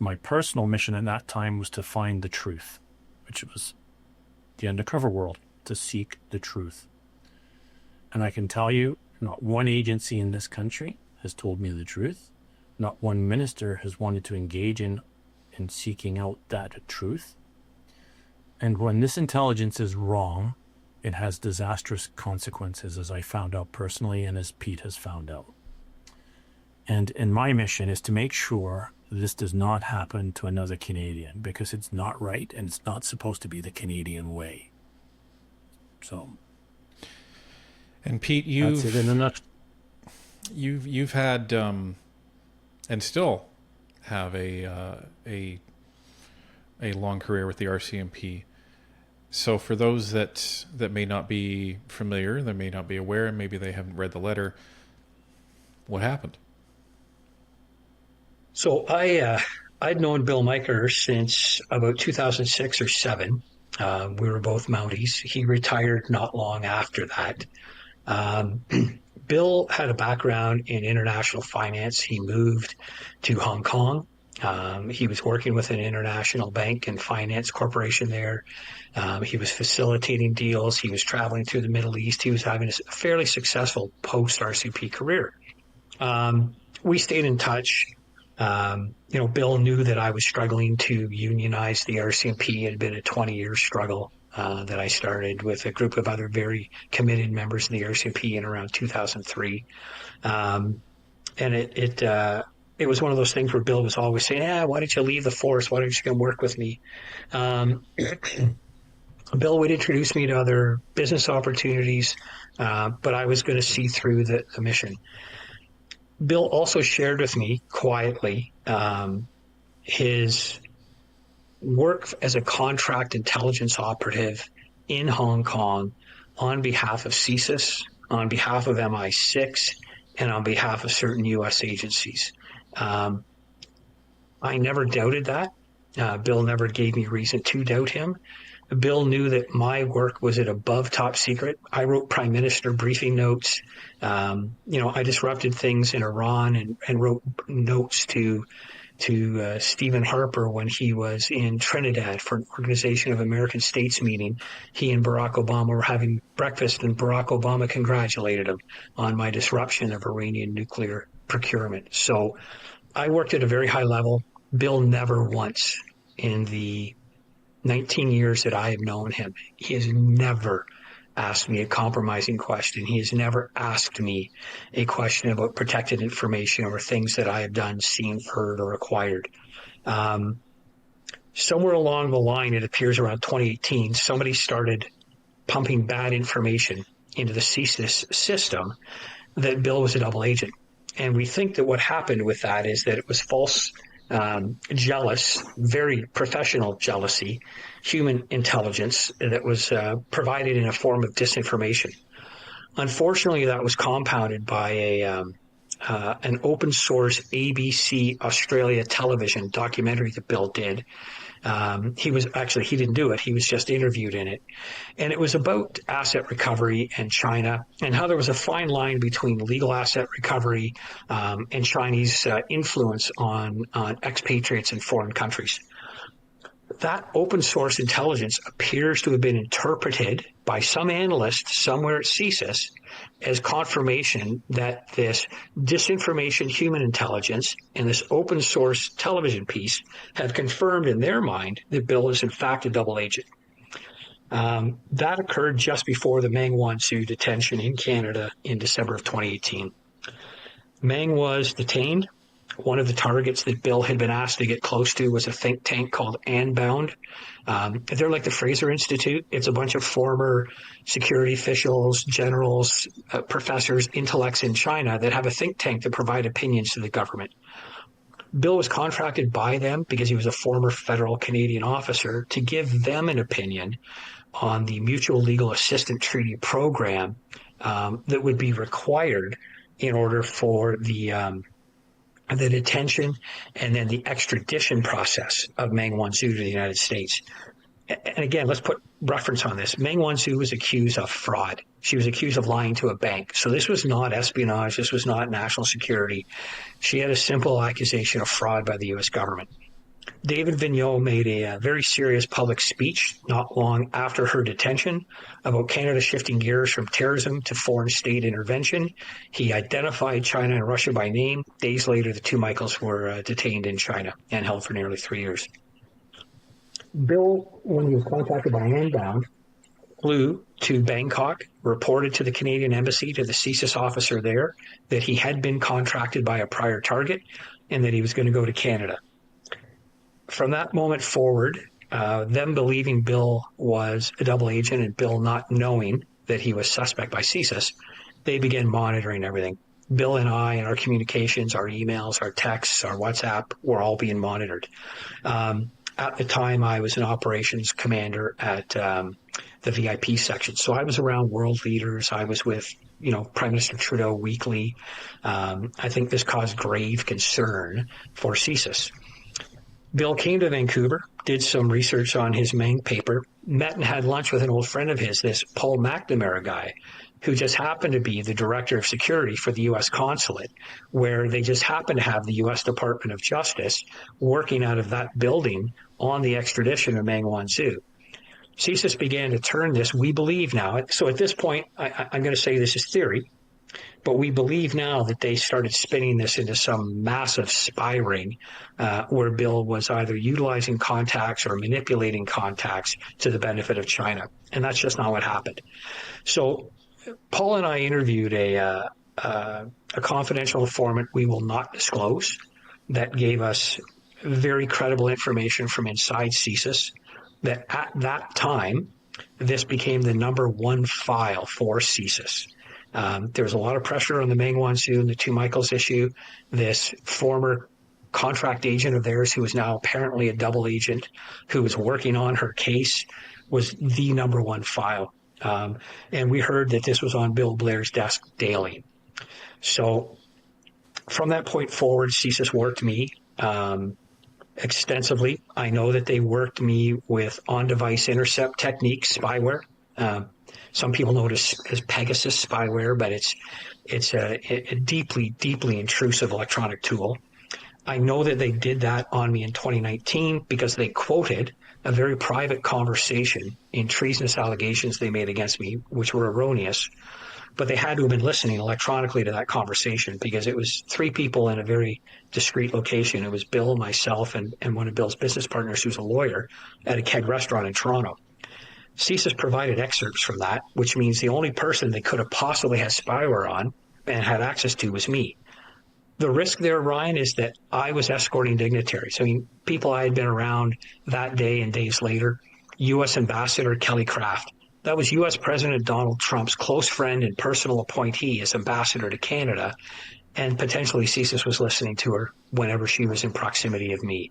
my personal mission at that time was to find the truth, which was the undercover world, to seek the truth. And I can tell you, not one agency in this country has told me the truth. Not one minister has wanted to engage in seeking out that truth. And when this intelligence is wrong, it has disastrous consequences, as I found out personally and as Pete has found out. And my mission is to make sure this does not happen to another Canadian, because it's not right and it's not supposed to be the Canadian way. So, and Pete, that's it in a nutshell. You've had and still have a long career with the RCMP. So for those that may not be familiar, they may not be aware, and maybe they haven't read the letter, what happened? So I'd known Bill Miker since about 2006 or 7. We were both Mounties. He retired not long after that. Bill had a background in international finance. He moved to Hong Kong. He was working with an international bank and finance corporation there. He was facilitating deals. He was traveling through the Middle East. He was having a fairly successful post-RCP career. We stayed in touch. Bill knew that I was struggling to unionize the RCMP. It had been a 20-year struggle that I started with a group of other very committed members of the RCMP in around 2003. And it was one of those things where Bill was always saying, why don't you leave the force? Why don't you come work with me? Bill would introduce me to other business opportunities, but I was going to see through the mission. Bill also shared with me quietly his work as a contract intelligence operative in Hong Kong on behalf of CSIS, on behalf of MI6, and on behalf of certain U.S. agencies. I never doubted that. Bill never gave me reason to doubt him. Bill knew that my work was at above top secret. I wrote Prime Minister briefing notes. I disrupted things in Iran and wrote notes to Stephen Harper when he was in Trinidad for an Organization of American States meeting. He and Barack Obama were having breakfast, and Barack Obama congratulated him on my disruption of Iranian nuclear procurement. So I worked at a very high level. Bill never once in the 19 years that I have known him, he has never asked me a compromising question. He has never asked me a question about protected information or things that I have done, seen, heard, or acquired. Somewhere along the line, it appears around 2018, somebody started pumping bad information into the CSIS system that Bill was a double agent. And we think that what happened with that is that it was false jealous, very professional jealousy, human intelligence that was provided in a form of disinformation. Unfortunately, that was compounded by an open source ABC Australia television documentary that Bill did. He didn't do it. He was just interviewed in it. And it was about asset recovery and China and how there was a fine line between legal asset recovery and Chinese influence on expatriates in foreign countries. That open source intelligence appears to have been interpreted by some analyst somewhere at CSIS as confirmation that this disinformation human intelligence and this open source television piece have confirmed in their mind that Bill is in fact a double agent. That occurred just before the Meng Wanzhou detention in Canada in December of 2018. Meng was detained. One of the targets that Bill had been asked to get close to was a think tank called Unbound. They're like the Fraser Institute. It's a bunch of former security officials, generals, professors, intellects in China that have a think tank to provide opinions to the government. Bill was contracted by them because he was a former federal Canadian officer to give them an opinion on the Mutual Legal Assistance Treaty program that would be required in order for the detention and then the extradition process of Meng Wanzhou to the United States. And again, let's put reference on this. Meng Wanzhou was accused of fraud. She was accused of lying to a bank. So this was not espionage. This was not national security. She had a simple accusation of fraud by the U.S. government. David Vigneault made a very serious public speech not long after her detention about Canada shifting gears from terrorism to foreign state intervention. He identified China and Russia by name. Days later, the two Michaels were detained in China and held for nearly 3 years. Bill, when he was contacted by Unbound, flew to Bangkok, reported to the Canadian Embassy, to the CSIS officer there, that he had been contracted by a prior target and that he was going to go to Canada. From that moment forward, them believing Bill was a double agent and Bill not knowing that he was suspect by CSIS, they began monitoring everything. Bill and I and our communications, our emails, our texts, our WhatsApp were all being monitored. At the time, I was an operations commander at the VIP section. So I was around world leaders. I was with, Prime Minister Trudeau weekly. I think this caused grave concern for CSIS. Bill came to Vancouver, did some research on his Meng paper, met and had lunch with an old friend of his, this Paul McNamara guy, who just happened to be the director of security for the U.S. consulate, where they just happened to have the U.S. Department of Justice working out of that building on the extradition of Meng Wanzhou. CSIS began to turn this, we believe now. So at this point, I'm going to say this is theory, but we believe now that they started spinning this into some massive spy ring where Bill was either utilizing contacts or manipulating contacts to the benefit of China. And that's just not what happened. So Paul and I interviewed a confidential informant we will not disclose that gave us very credible information from inside CSIS that at that time, this became the number one file for CSIS. There was a lot of pressure on the Meng Wanzhou and the two Michaels issue. This former contract agent of theirs, who is now apparently a double agent, who was working on her case, was the number one file. And we heard that this was on Bill Blair's desk daily. So from that point forward, CSIS worked me extensively. I know that they worked me with on-device intercept techniques, spyware. Some people know it as Pegasus spyware, but it's a deeply, deeply intrusive electronic tool. I know that they did that on me in 2019 because they quoted a very private conversation in treasonous allegations they made against me, which were erroneous, but they had to have been listening electronically to that conversation because it was three people in a very discreet location. It was Bill, myself, and one of Bill's business partners who's a lawyer at a keg restaurant in Toronto. CSIS provided excerpts from that, which means the only person they could have possibly had spyware on and had access to was me. The risk there, Ryan, is that I was escorting dignitaries. I mean, people I had been around that day and days later, U.S. Ambassador Kelly Craft. That was U.S. President Donald Trump's close friend and personal appointee as ambassador to Canada, and potentially CSIS was listening to her whenever she was in proximity of me.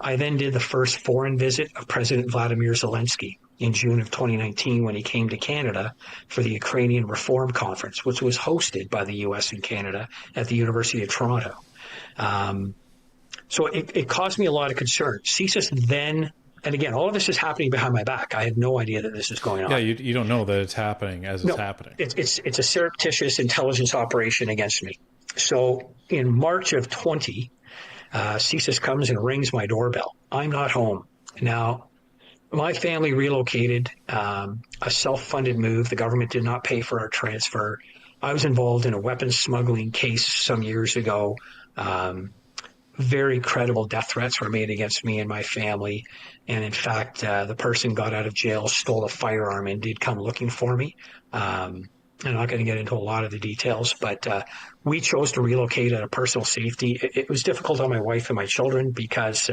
I then did the first foreign visit of President Vladimir Zelensky in June of 2019 when he came to Canada for the Ukrainian Reform Conference, which was hosted by the U.S. and Canada at the University of Toronto. So it caused me a lot of concern. CSIS then, and again, all of this is happening behind my back. I have no idea that this is going on. Yeah, you don't know that it's happening as it's happening. It's a surreptitious intelligence operation against me. So in March of 20, CSIS comes and rings my doorbell. I'm not home. Now, My family relocated, a self-funded move. The government did not pay for our transfer. I was involved in a weapons smuggling case some years ago. Um, Very credible death threats were made against me and my family. And in fact, the person got out of jail, stole a firearm, and did come looking for me. I'm not going to get into a lot of the details, but we chose to relocate out of personal safety. It was difficult on my wife and my children because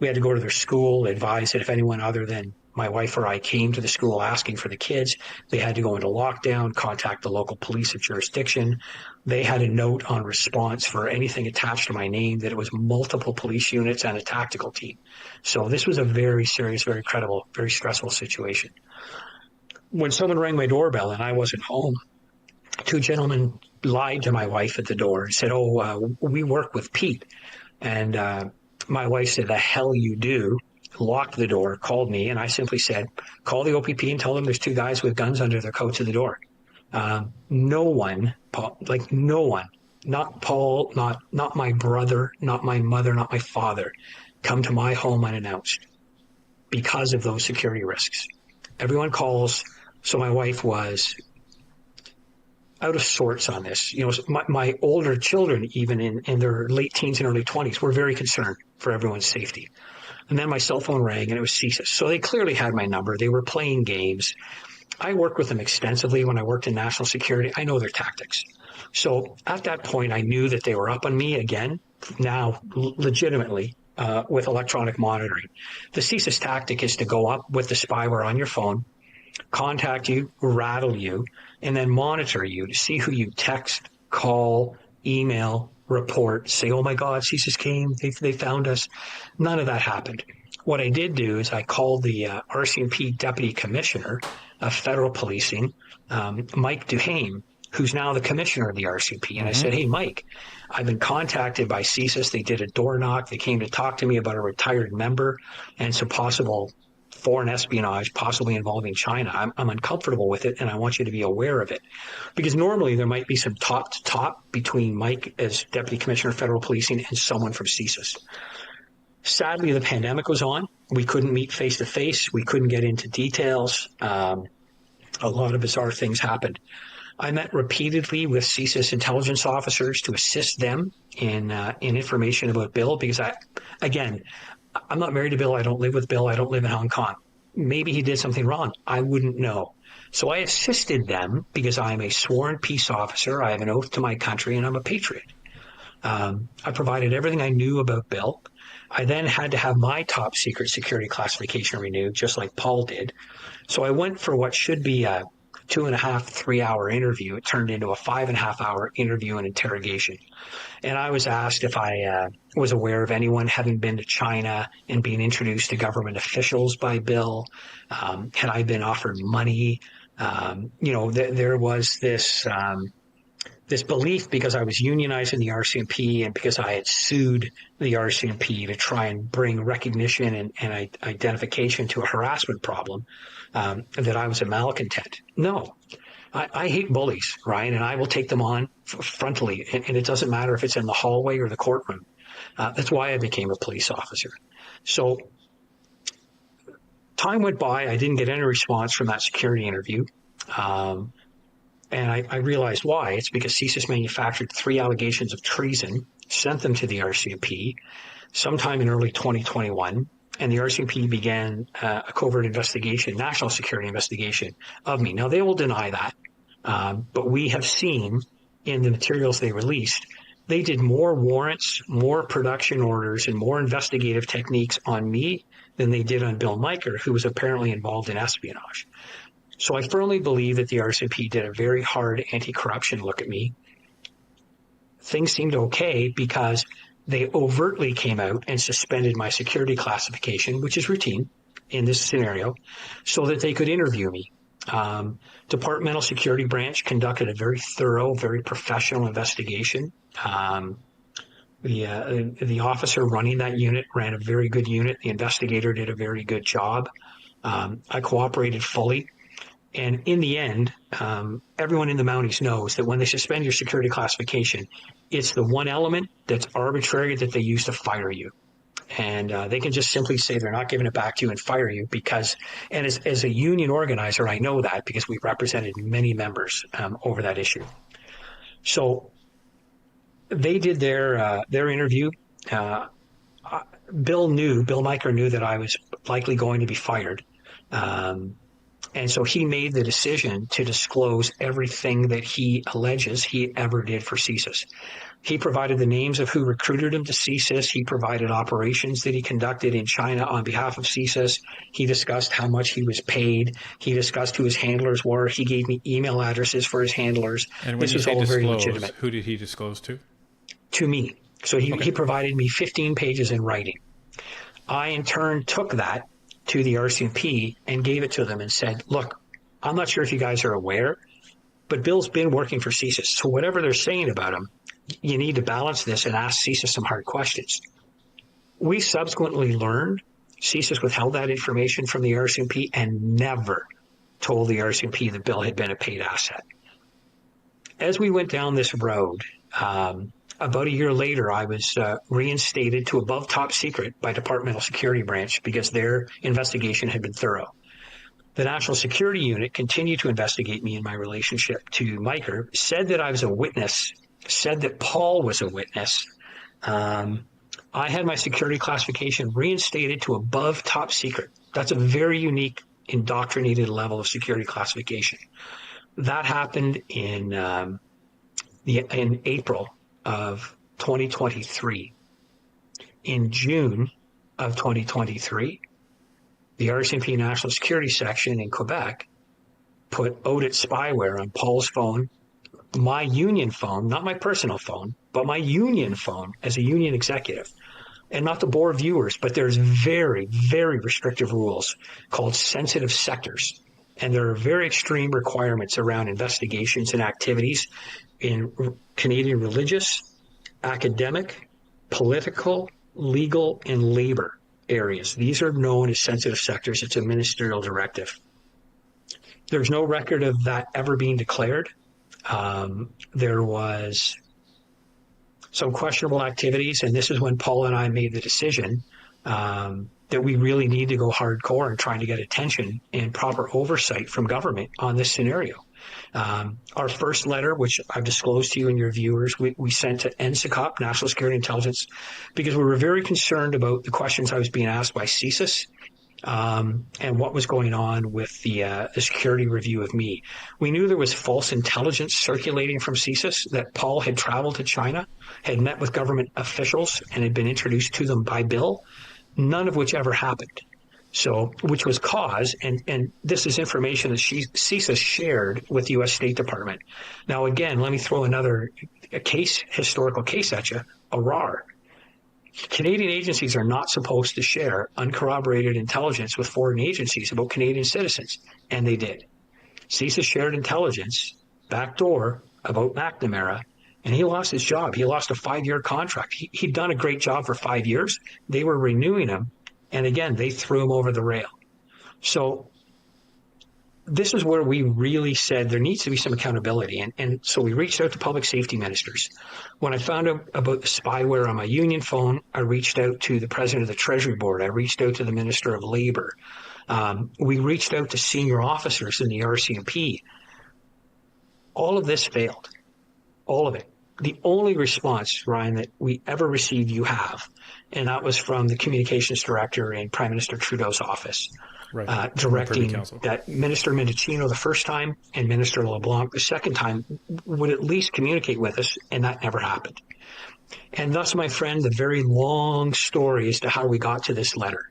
we had to go to their school, advise that if anyone other than my wife or I came to the school asking for the kids, they had to go into lockdown, contact the local police of jurisdiction. They had a note on response for anything attached to my name that it was multiple police units and a tactical team. So this was a very serious, very credible, very stressful situation. When someone rang my doorbell and I wasn't home, two gentlemen lied to my wife at the door and said, we work with Pete. And my wife said, the hell you do. Locked the door, called me, and I simply said, call the OPP and tell them there's two guys with guns under their coats at the door. No one, Paul, like no one, not Paul, not my brother, not my mother, not my father, come to my home unannounced because of those security risks. Everyone calls. So my wife was out of sorts on this. You know, my older children, even in their late teens and early 20s, were very concerned for everyone's safety. And then my cell phone rang and it was CSIS. So they clearly had my number. They were playing games. I worked with them extensively when I worked in national security. I know their tactics. So at that point, I knew that they were up on me again, now legitimately, with electronic monitoring. The CSIS tactic is to go up with the spyware on your phone, contact you, rattle you, and then monitor you to see who you text, call, email, report, say, oh my God, CSIS came, they found us. None of that happened. What I did do is I called the RCMP Deputy Commissioner of Federal Policing, Mike Duhame, who's now the commissioner of the RCMP. And I said, hey, Mike, I've been contacted by CSIS. They did a door knock. They came to talk to me about a retired member and some possible foreign espionage, possibly involving China. I'm uncomfortable with it, and I want you to be aware of it. Because normally there might be some top to top between Mike as Deputy Commissioner of Federal Policing and someone from CSIS. Sadly, the pandemic was on. We couldn't meet face to face. We couldn't get into details. A lot of bizarre things happened. I met repeatedly with CSIS intelligence officers to assist them in information about Bill because I'm not married to Bill. I don't live with Bill. I don't live in Hong Kong. Maybe he did something wrong. I wouldn't know. So I assisted them because I'm a sworn peace officer. I have an oath to my country and I'm a patriot. I provided everything I knew about Bill. I then had to have my top secret security classification renewed, just like Paul did. So I went for what should be a 2.5, 3 hour interview. It turned into a 5.5 hour interview and interrogation. And I was asked if I was aware of anyone having been to China and being introduced to government officials by Bill. Had I been offered money? There was this belief because I was unionizing the RCMP and because I had sued the RCMP to try and bring recognition and identification to a harassment problem, that I was a malcontent. No, I hate bullies, Ryan, and I will take them on frontally. And it doesn't matter if it's in the hallway or the courtroom. That's why I became a police officer. So time went by. I didn't get any response from that security interview. And I realized why. It's because CSIS manufactured 3 allegations of treason, sent them to the RCMP sometime in early 2021, and the RCMP began a covert investigation, national security investigation of me. Now, they will deny that, but we have seen in the materials they released, they did more warrants, more production orders, and more investigative techniques on me than they did on Bill Miker, who was apparently involved in espionage. So I firmly believe that the RCMP did a very hard anti-corruption look at me. Things seemed okay because they overtly came out and suspended my security classification, which is routine in this scenario, so that they could interview me. Departmental Security Branch conducted a very thorough, very professional investigation. The officer running that unit ran a very good unit. The investigator did a very good job. I cooperated fully. And in the end, everyone in the Mounties knows that when they suspend your security classification, it's the one element that's arbitrary that they use to fire you. And they can just simply say they're not giving it back to you and fire you because, and as a union organizer, I know that because we represented many members over that issue. So they did their interview. Bill Miker knew that I was likely going to be fired. And so he made the decision to disclose everything that he alleges he ever did for CSIS. He provided the names of who recruited him to CSIS. He provided operations that he conducted in China on behalf of CSIS. He discussed how much he was paid. He discussed who his handlers were. He gave me email addresses for his handlers. And when this you was say all disclose, very legitimate. who did he disclose to? To me. So he provided me 15 pages in writing. I, in turn, took that to the RCMP and gave it to them and said, look, I'm not sure if you guys are aware, but Bill's been working for CSIS. So whatever they're saying about him, you need to balance this and ask CSIS some hard questions. We subsequently learned CSIS withheld that information from the RCMP and never told the RCMP that Bill had been a paid asset. As we went down this road, about a year later, I was reinstated to above top secret by Departmental Security Branch because their investigation had been thorough. The National Security Unit continued to investigate me and my relationship to Miker, said that I was a witness, said that Paul was a witness. I had my security classification reinstated to above top secret. That's a very unique, indoctrinated level of security classification. That happened in April of 2023. In June of 2023, the RCMP National Security Section in Quebec put audit spyware on Paul's phone, my union phone, not my personal phone, but my union phone as a union executive. And not to bore viewers, but there's very, very restrictive rules called sensitive sectors. And there are very extreme requirements around investigations and activities in Canadian religious, academic, political, legal, and labor areas. These are known as sensitive sectors. It's a ministerial directive. There's no record of that ever being declared. There was some questionable activities, and this is when Paul and I made the decision that we really need to go hardcore in trying to get attention and proper oversight from government on this scenario. Our first letter, which I've disclosed to you and your viewers, we sent to NSICOP, National Security Intelligence, because we were very concerned about the questions I was being asked by CSIS and what was going on with the security review of me. We knew there was false intelligence circulating from CSIS, that Paul had traveled to China, had met with government officials, and had been introduced to them by Bill, none of which ever happened. So, which was cause, and this is information that CSIS shared with the U.S. State Department. Now, again, let me throw another historical case at you, a RAR. Canadian agencies are not supposed to share uncorroborated intelligence with foreign agencies about Canadian citizens, and they did. CSIS shared intelligence, backdoor, about McNamara, and he lost his job. He lost a 5-year contract. He'd done a great job for 5 years. They were renewing him. And again, they threw him over the rail. So this is where we really said there needs to be some accountability. And so we reached out to public safety ministers. When I found out about the spyware on my union phone, I reached out to the president of the Treasury Board. I reached out to the Minister of Labor. We reached out to senior officers in the RCMP. All of this failed. All of it. The only response, Ryan, that we ever received, you have, and that was from the communications director in Prime Minister Trudeau's office, right. Directing that Minister Mendicino the first time and Minister LeBlanc the second time would at least communicate with us, and that never happened. And thus, my friend, the very long story as to how we got to this letter.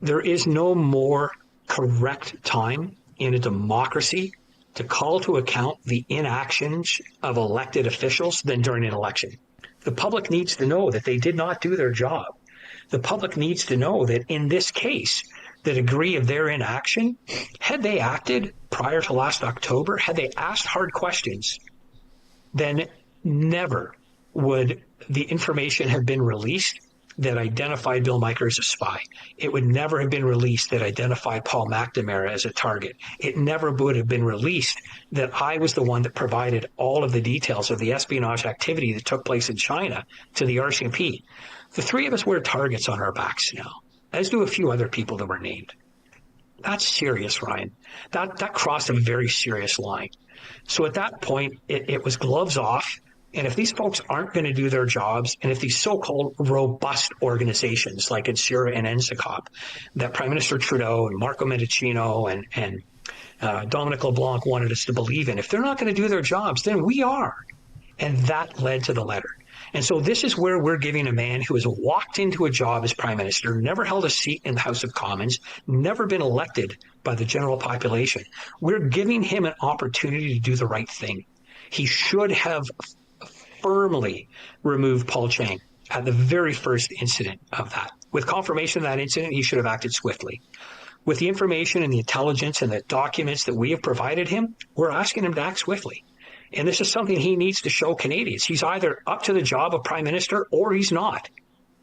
There is no more correct time in a democracy to call to account the inactions of elected officials than during an election. The public needs to know that they did not do their job. The public needs to know that in this case, the degree of their inaction, had they acted prior to last October, had they asked hard questions, then never would the information have been released that identified Bill Miker as a spy. It would never have been released that identified Paul McNamara as a target. It never would have been released that I was the one that provided all of the details of the espionage activity that took place in China to the RCMP. The three of us wear targets on our backs now, as do a few other people that were named. That's serious, Ryan. That crossed a very serious line. So at that point, it was gloves off. And if these folks aren't going to do their jobs, and if these so-called robust organizations like INSERA and NSICOP that Prime Minister Trudeau and Marco Mendicino and Dominic LeBlanc wanted us to believe in, if they're not going to do their jobs, then we are. And that led to the letter. And so this is where we're giving a man who has walked into a job as Prime Minister, never held a seat in the House of Commons, never been elected by the general population. We're giving him an opportunity to do the right thing. He should have firmly removed Paul Chang at the very first incident of that. With confirmation of that incident, he should have acted swiftly. With the information and the intelligence and the documents that we have provided him, we're asking him to act swiftly. And this is something he needs to show Canadians. He's either up to the job of Prime Minister or he's not.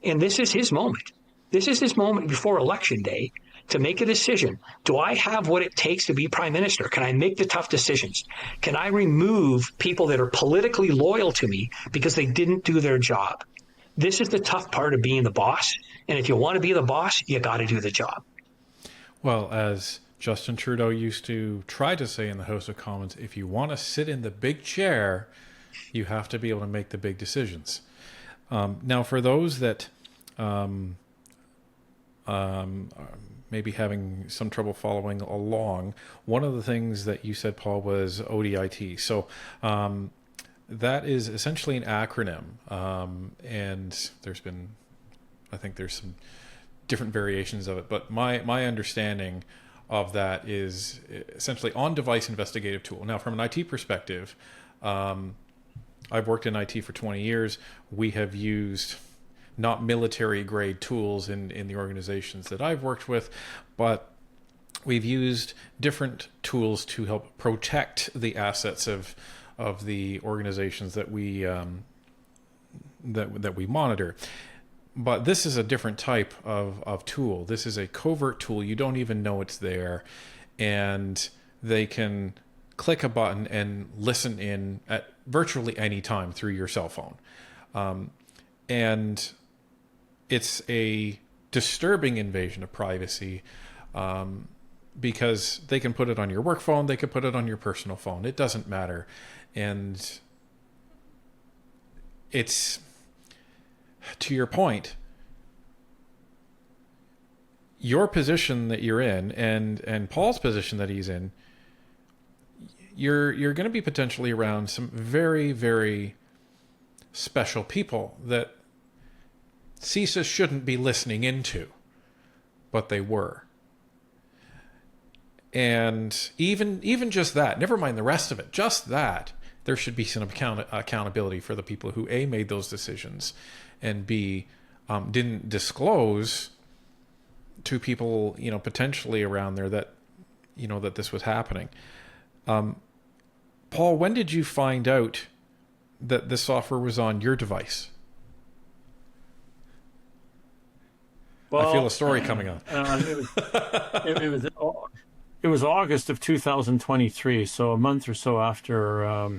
And this is his moment. This is his moment before Election Day to make a decision. Do I have what it takes to be Prime Minister? Can I make the tough decisions? Can I remove people that are politically loyal to me because they didn't do their job? This is the tough part of being the boss. And if you want to be the boss, you got to do the job. Well, as Justin Trudeau used to try to say in the House of Commons, if you want to sit in the big chair, you have to be able to make the big decisions. Now, for those that maybe having some trouble following along, one of the things that you said, Paul, was ODIT. So that is essentially an acronym. And I think there's some different variations of it. But my understanding of that is essentially on-device investigative tool. Now, from an IT perspective, I've worked in IT for 20 years. We have used not military-grade tools in the organizations that I've worked with, but we've used different tools to help protect the assets of the organizations that we that we monitor. But this is a different type of tool. This is a covert tool. You don't even know it's there. And they can click a button and listen in at virtually any time through your cell phone. And it's a disturbing invasion of privacy because they can put it on your work phone. They could put it on your personal phone. It doesn't matter. And it's... to your point, your position that you're in and Paul's position that he's in, you're going to be potentially around some very, very special people that CSIS shouldn't be listening into, but they were. And even just that, never mind the rest of it, just that, there should be some accountability for the people who A, made those decisions, and B, didn't disclose to people, potentially around there that, that this was happening. Paul, when did you find out that this software was on your device? Well, I feel a story coming on. It was August of 2023, so a month or so after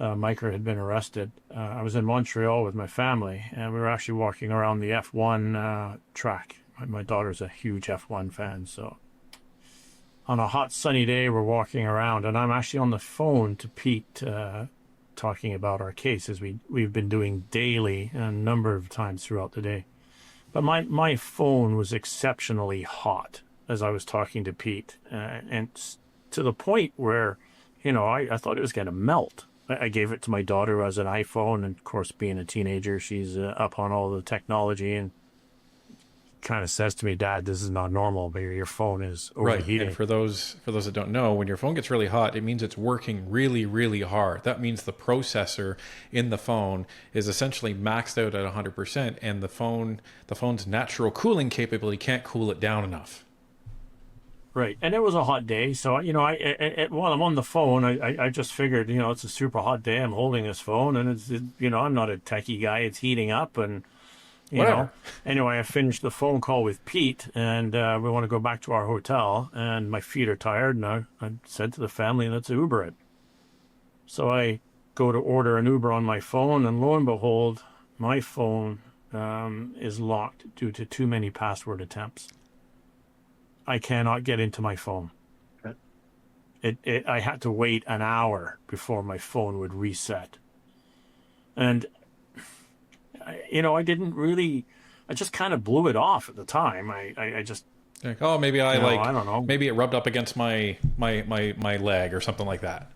Micah had been arrested. I was in Montreal with my family, and we were actually walking around the F1 track. My daughter's a huge F1 fan, so on a hot sunny day, we're walking around, and I'm actually on the phone to Pete, talking about our case, as we've been doing daily a number of times throughout the day. But my phone was exceptionally hot as I was talking to Pete, and to the point where, I thought it was going to melt. I gave it to my daughter who has an iPhone, and of course, being a teenager, she's up on all the technology, and kind of says to me, "Dad, this is not normal, but your phone is overheating." Right. And for those that don't know, when your phone gets really hot, it means it's working really, really hard. That means the processor in the phone is essentially maxed out at 100%, and the phone's natural cooling capability can't cool it down enough. Right. And it was a hot day. So, while I'm on the phone, I just figured, it's a super hot day. I'm holding this phone, and I'm not a techie guy. It's heating up, and, Anyway, I finished the phone call with Pete, and we want to go back to our hotel, and my feet are tired. And I said to the family, let's Uber it. So I go to order an Uber on my phone, and lo and behold, my phone is locked due to too many password attempts. I cannot get into my phone. I had to wait an hour before my phone would reset. And, I didn't really, I just kind of blew it off at the time. I just, Like, oh, maybe I don't know. maybe it rubbed up against my leg or something like that.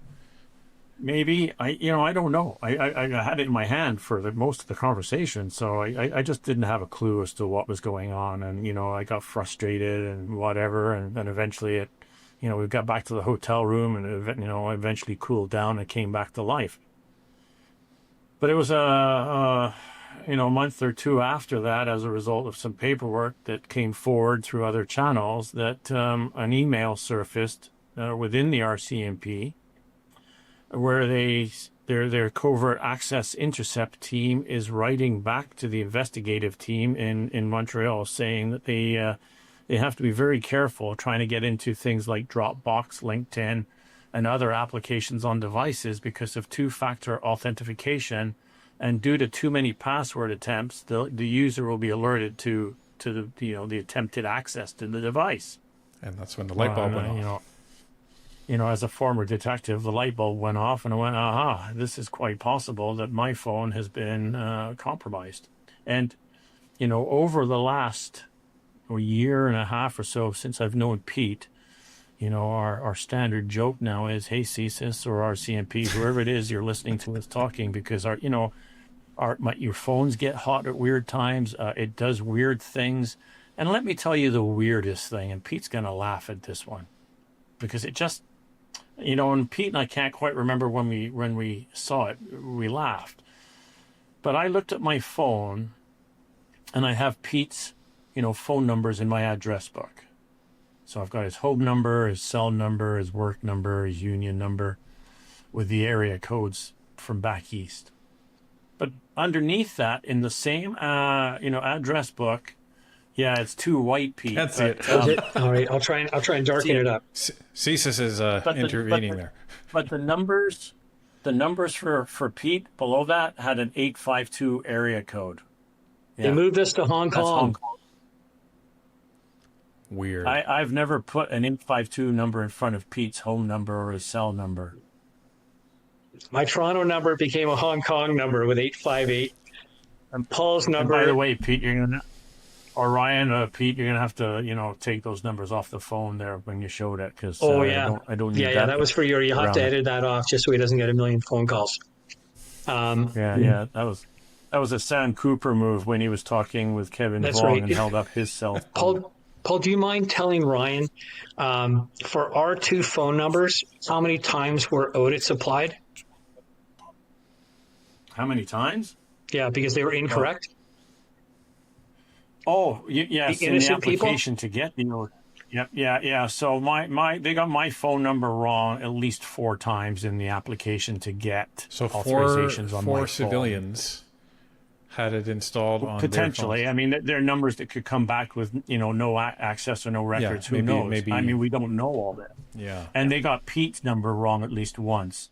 Maybe I don't know. I had it in my hand for most of the conversation, so I just didn't have a clue as to what was going on, and I got frustrated and whatever, and then eventually we got back to the hotel room, and eventually cooled down and came back to life. But it was a month or two after that, as a result of some paperwork that came forward through other channels, that an email surfaced within the RCMP, where their covert access intercept team is writing back to the investigative team in Montreal, saying that they have to be very careful trying to get into things like Dropbox, LinkedIn, and other applications on devices because of two-factor authentication, and due to too many password attempts, the user will be alerted to the attempted access to the device. And that's when the light bulb went off. As a former detective, the light bulb went off, and I went, aha, this is quite possible that my phone has been compromised. And, over the last year and a half or so since I've known Pete, our standard joke now is, hey, CSIS or RCMP, whoever it is you're listening to us talking, because your phones get hot at weird times. It does weird things. And let me tell you the weirdest thing, and Pete's going to laugh at this one, because it just... and Pete and I can't quite remember when we saw it, we laughed. But I looked at my phone, and I have Pete's, phone numbers in my address book. So I've got his home number, his cell number, his work number, his union number, with the area codes from back east. But underneath that, in the same, address book, yeah, it's too white, Pete. That's it. All right, I'll try and darken it up. CSIS is intervening there. But the numbers for Pete below that had an 852 area code. Yeah. They moved us to Hong That's Kong. Hong Kong. Weird. I've never put an 852 number in front of Pete's home number or his cell number. My Toronto number became a Hong Kong number with 858. And Paul's number... And by the way, Pete, Pete, you're gonna have to, take those numbers off the phone there when you showed it, because I don't need that. Yeah, that was for you. You have to edit that off just so he doesn't get a million phone calls. That was a Sam Cooper move when he was talking with Kevin That's Vaughn right. and held up his cell phone. Paul, do you mind telling Ryan, for our two phone numbers, how many times were audits applied? How many times? Yeah, because they were incorrect. Oh, yes, The in the innocent people? application to get Yeah. So they got my phone number wrong at least 4 times in the application to get authorizations on my phone. 4 civilians had it installed on potentially. their phones. I mean, there are numbers that could come back with no access or no records. Who knows? Maybe. I mean, we don't know all that. Yeah. And they got Pete's number wrong at least once.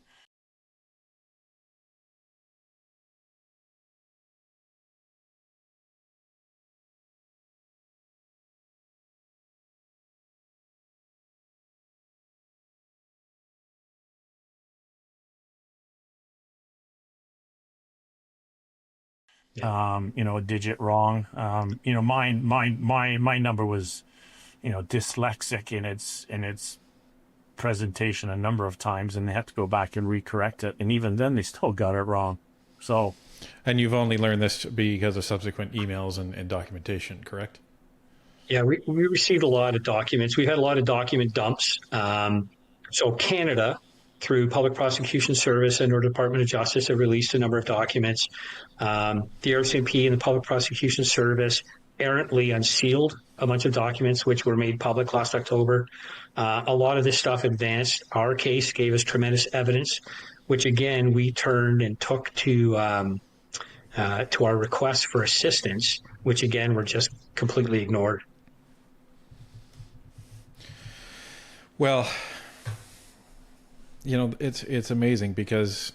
A digit wrong. My number was, dyslexic in its presentation a number of times, and they had to go back and recorrect it. And even then, they still got it wrong. So, and you've only learned this because of subsequent emails and documentation, correct? Yeah, we received a lot of documents. We've had a lot of document dumps. So Canada, through Public Prosecution Service and our Department of Justice, have released a number of documents. The RCMP and the Public Prosecution Service errantly unsealed a bunch of documents which were made public last October. A lot of this stuff advanced our case, gave us tremendous evidence, which again we turned and took to our request for assistance, which again were just completely ignored. Well, it's amazing because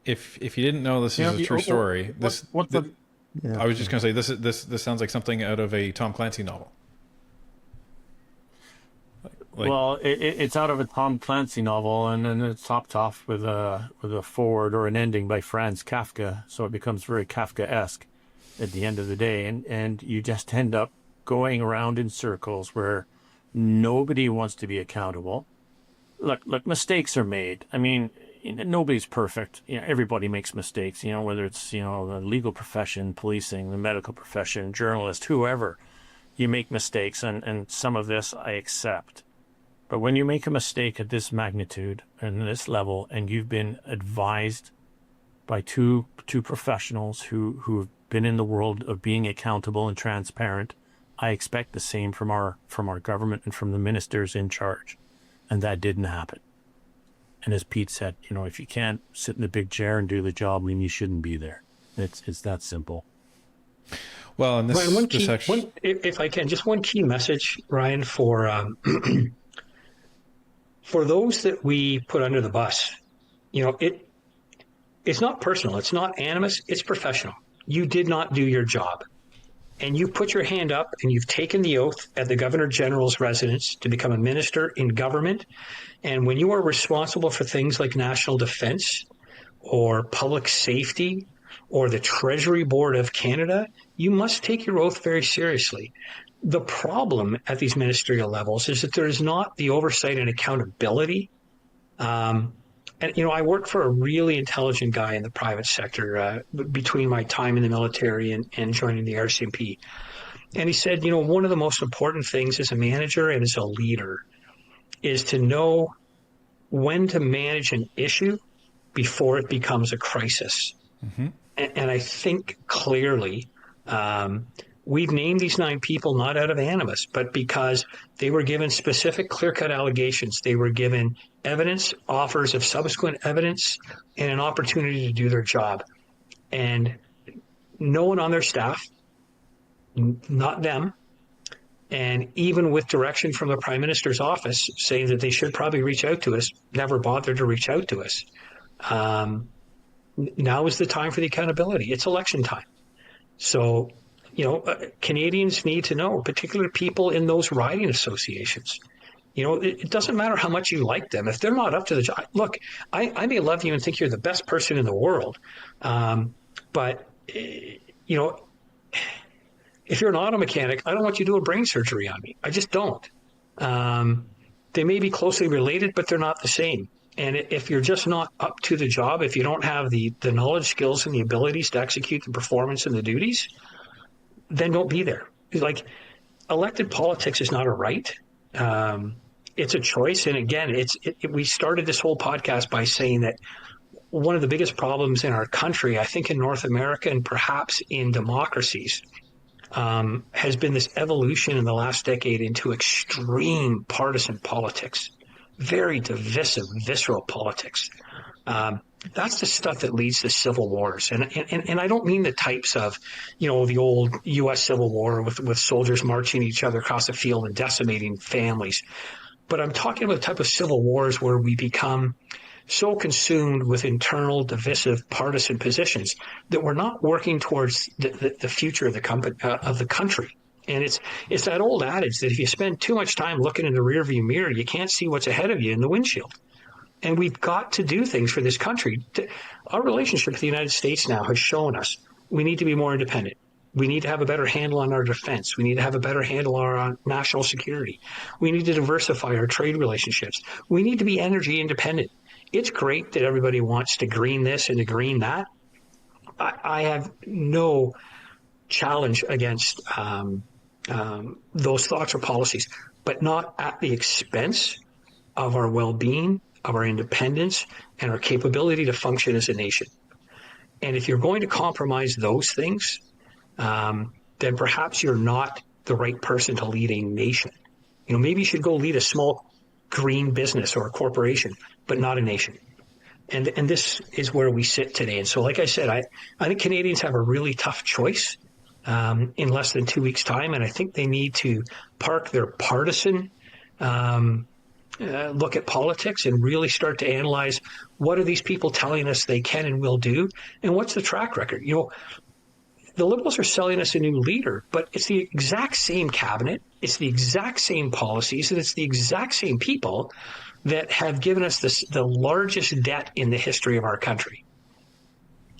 if you didn't know this is a true story, I was just going to say this sounds like something out of a Tom Clancy novel. Well, it's out of a Tom Clancy novel, and then it's topped off with a foreword or an ending by Franz Kafka, so it becomes very Kafka-esque at the end of the day, and you just end up going around in circles where nobody wants to be accountable. Look, mistakes are made. I mean, nobody's perfect. Everybody makes mistakes. Whether it's the legal profession, policing, the medical profession, journalist, whoever, you make mistakes, and some of this I accept. But when you make a mistake at this magnitude and this level, and you've been advised by two professionals who have been in the world of being accountable and transparent, I expect the same from our government and from the ministers in charge. And that didn't happen. And as Pete said, if you can't sit in the big chair and do the job, then you shouldn't be there. It's that simple. Well, and Ryan, if I can, just one key message, Ryan, for those that we put under the bus. It's not personal. It's not animus. It's professional. You did not do your job. And you put your hand up and you've taken the oath at the Governor General's residence to become a minister in government. And when you are responsible for things like national defense or public safety or the Treasury Board of Canada, you must take your oath very seriously. The problem at these ministerial levels is that there is not the oversight and accountability. I work for a really intelligent guy in the private sector between my time in the military and joining the RCMP. And he said, one of the most important things as a manager and as a leader is to know when to manage an issue before it becomes a crisis. Mm-hmm. And I think clearly we've named these 9 people not out of animus, but because they were given specific clear-cut allegations. They were given evidence, offers of subsequent evidence, and an opportunity to do their job. And no one on their staff, not them, and even with direction from the Prime Minister's office saying that they should probably reach out to us, never bothered to reach out to us. Now is the time for the accountability. It's election time. So, Canadians need to know, particularly people in those riding associations. It doesn't matter how much you like them. If they're not up to the job, look, I may love you and think you're the best person in the world. But if you're an auto mechanic, I don't want you to do a brain surgery on me. I just don't. They may be closely related, but they're not the same. And if you're just not up to the job, if you don't have the knowledge, skills, and the abilities to execute the performance and the duties, then don't be there. Like, elected politics is not a right. It's a choice. And again, we started this whole podcast by saying that one of the biggest problems in our country, I think in North America and perhaps in democracies, has been this evolution in the last decade into extreme partisan politics, very divisive, visceral politics. That's the stuff that leads to civil wars. And I don't mean the types of, the old U.S. Civil War with soldiers marching each other across the field and decimating families. But I'm talking about the type of civil wars where we become so consumed with internal divisive partisan positions that we're not working towards the future of the country. And it's that old adage that if you spend too much time looking in the rearview mirror, you can't see what's ahead of you in the windshield. And we've got to do things for this country. Our relationship with the United States now has shown us we need to be more independent. We need to have a better handle on our defense. We need to have a better handle on our national security. We need to diversify our trade relationships. We need to be energy independent. It's great that everybody wants to green this and to green that. I have no challenge against those thoughts or policies, but not at the expense of our well-being, of our independence, and our capability to function as a nation. And if you're going to compromise those things, then perhaps you're not the right person to lead a nation. Maybe you should go lead a small green business or a corporation, but not a nation. And this is where we sit today. And so, like I said, I think Canadians have a really tough choice in less than 2 weeks' time. And I think they need to park their partisan look at politics and really start to analyze what are these people telling us they can and will do, and what's the track record. The Liberals are selling us a new leader, but it's the exact same cabinet, it's the exact same policies, and it's the exact same people that have given us the largest debt in the history of our country.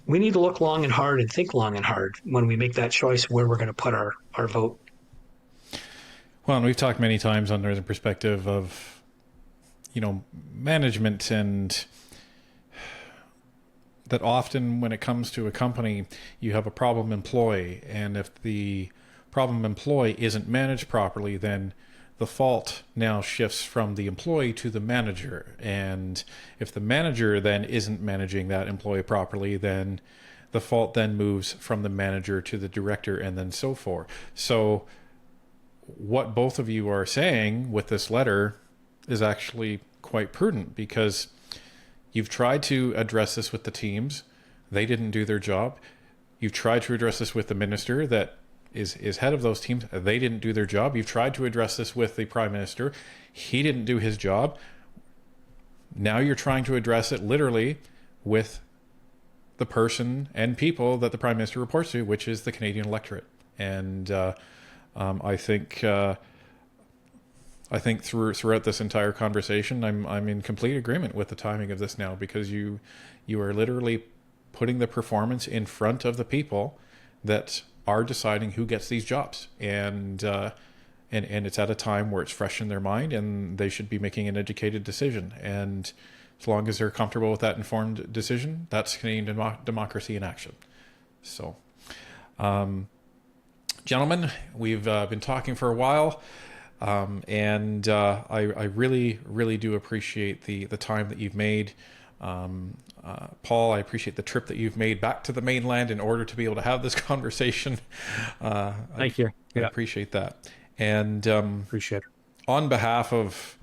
We need to look long and hard and think long and hard when we make that choice where we're going to put our vote. Well, and we've talked many times under the perspective of, management, and that often when it comes to a company, you have a problem employee. And if the problem employee isn't managed properly, then the fault now shifts from the employee to the manager. And if the manager then isn't managing that employee properly, then the fault then moves from the manager to the director, and then so forth. So what both of you are saying with this letter is actually quite prudent, because you've tried to address this with the teams. They didn't do their job. You've tried to address this with the minister that is head of those teams. They didn't do their job. You've tried to address this with the prime minister. He didn't do his job. Now you're trying to address it literally with the person and people that the prime minister reports to, which is the Canadian electorate. And I think throughout this entire conversation, I'm in complete agreement with the timing of this now, because you are literally putting the performance in front of the people that are deciding who gets these jobs, and it's at a time where it's fresh in their mind, and they should be making an educated decision. And as long as they're comfortable with that informed decision, that's Canadian democracy in action. So, gentlemen, we've been talking for a while. And I really, really do appreciate the time that you've made. Paul, I appreciate the trip that you've made back to the mainland in order to be able to have this conversation. Thank you. I appreciate that. And Appreciate it. On behalf of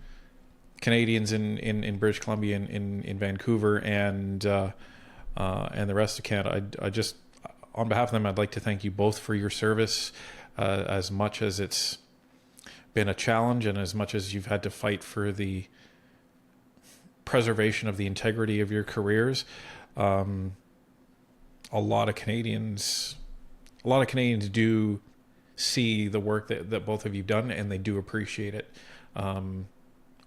Canadians in British Columbia, in Vancouver, and the rest of Canada, I just, on behalf of them, I'd like to thank you both for your service, as much as it's been a challenge, and as much as you've had to fight for the preservation of the integrity of your careers. A lot of Canadians do see the work that both of you've done, and they do appreciate it,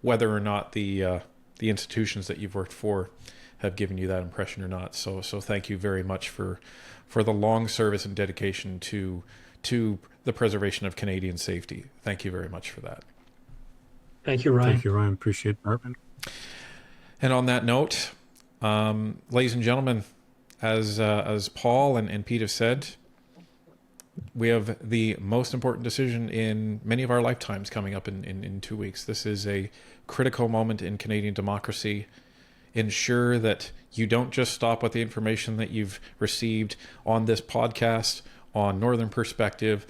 whether or not the institutions that you've worked for have given you that impression or not. So thank you very much for the long service and dedication to the preservation of Canadian safety. Thank you very much for that. Thank you, Ryan. Thank you, Ryan. Appreciate it, Marvin. And on that note, ladies and gentlemen, as Paul and Pete have said, we have the most important decision in many of our lifetimes coming up in 2 weeks. This is a critical moment in Canadian democracy. Ensure that you don't just stop with the information that you've received on this podcast, on Northern Perspective,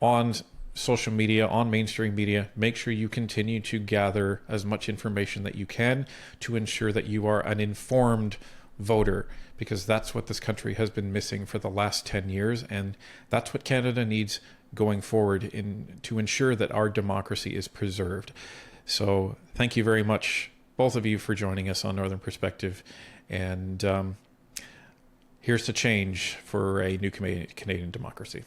on social media, on mainstream media. Make sure you continue to gather as much information that you can to ensure that you are an informed voter, because that's what this country has been missing for the last 10 years, and that's what Canada needs going forward to ensure that our democracy is preserved. So thank you very much, both of you, for joining us on Northern Perspective, and here's to change for a new Canadian democracy.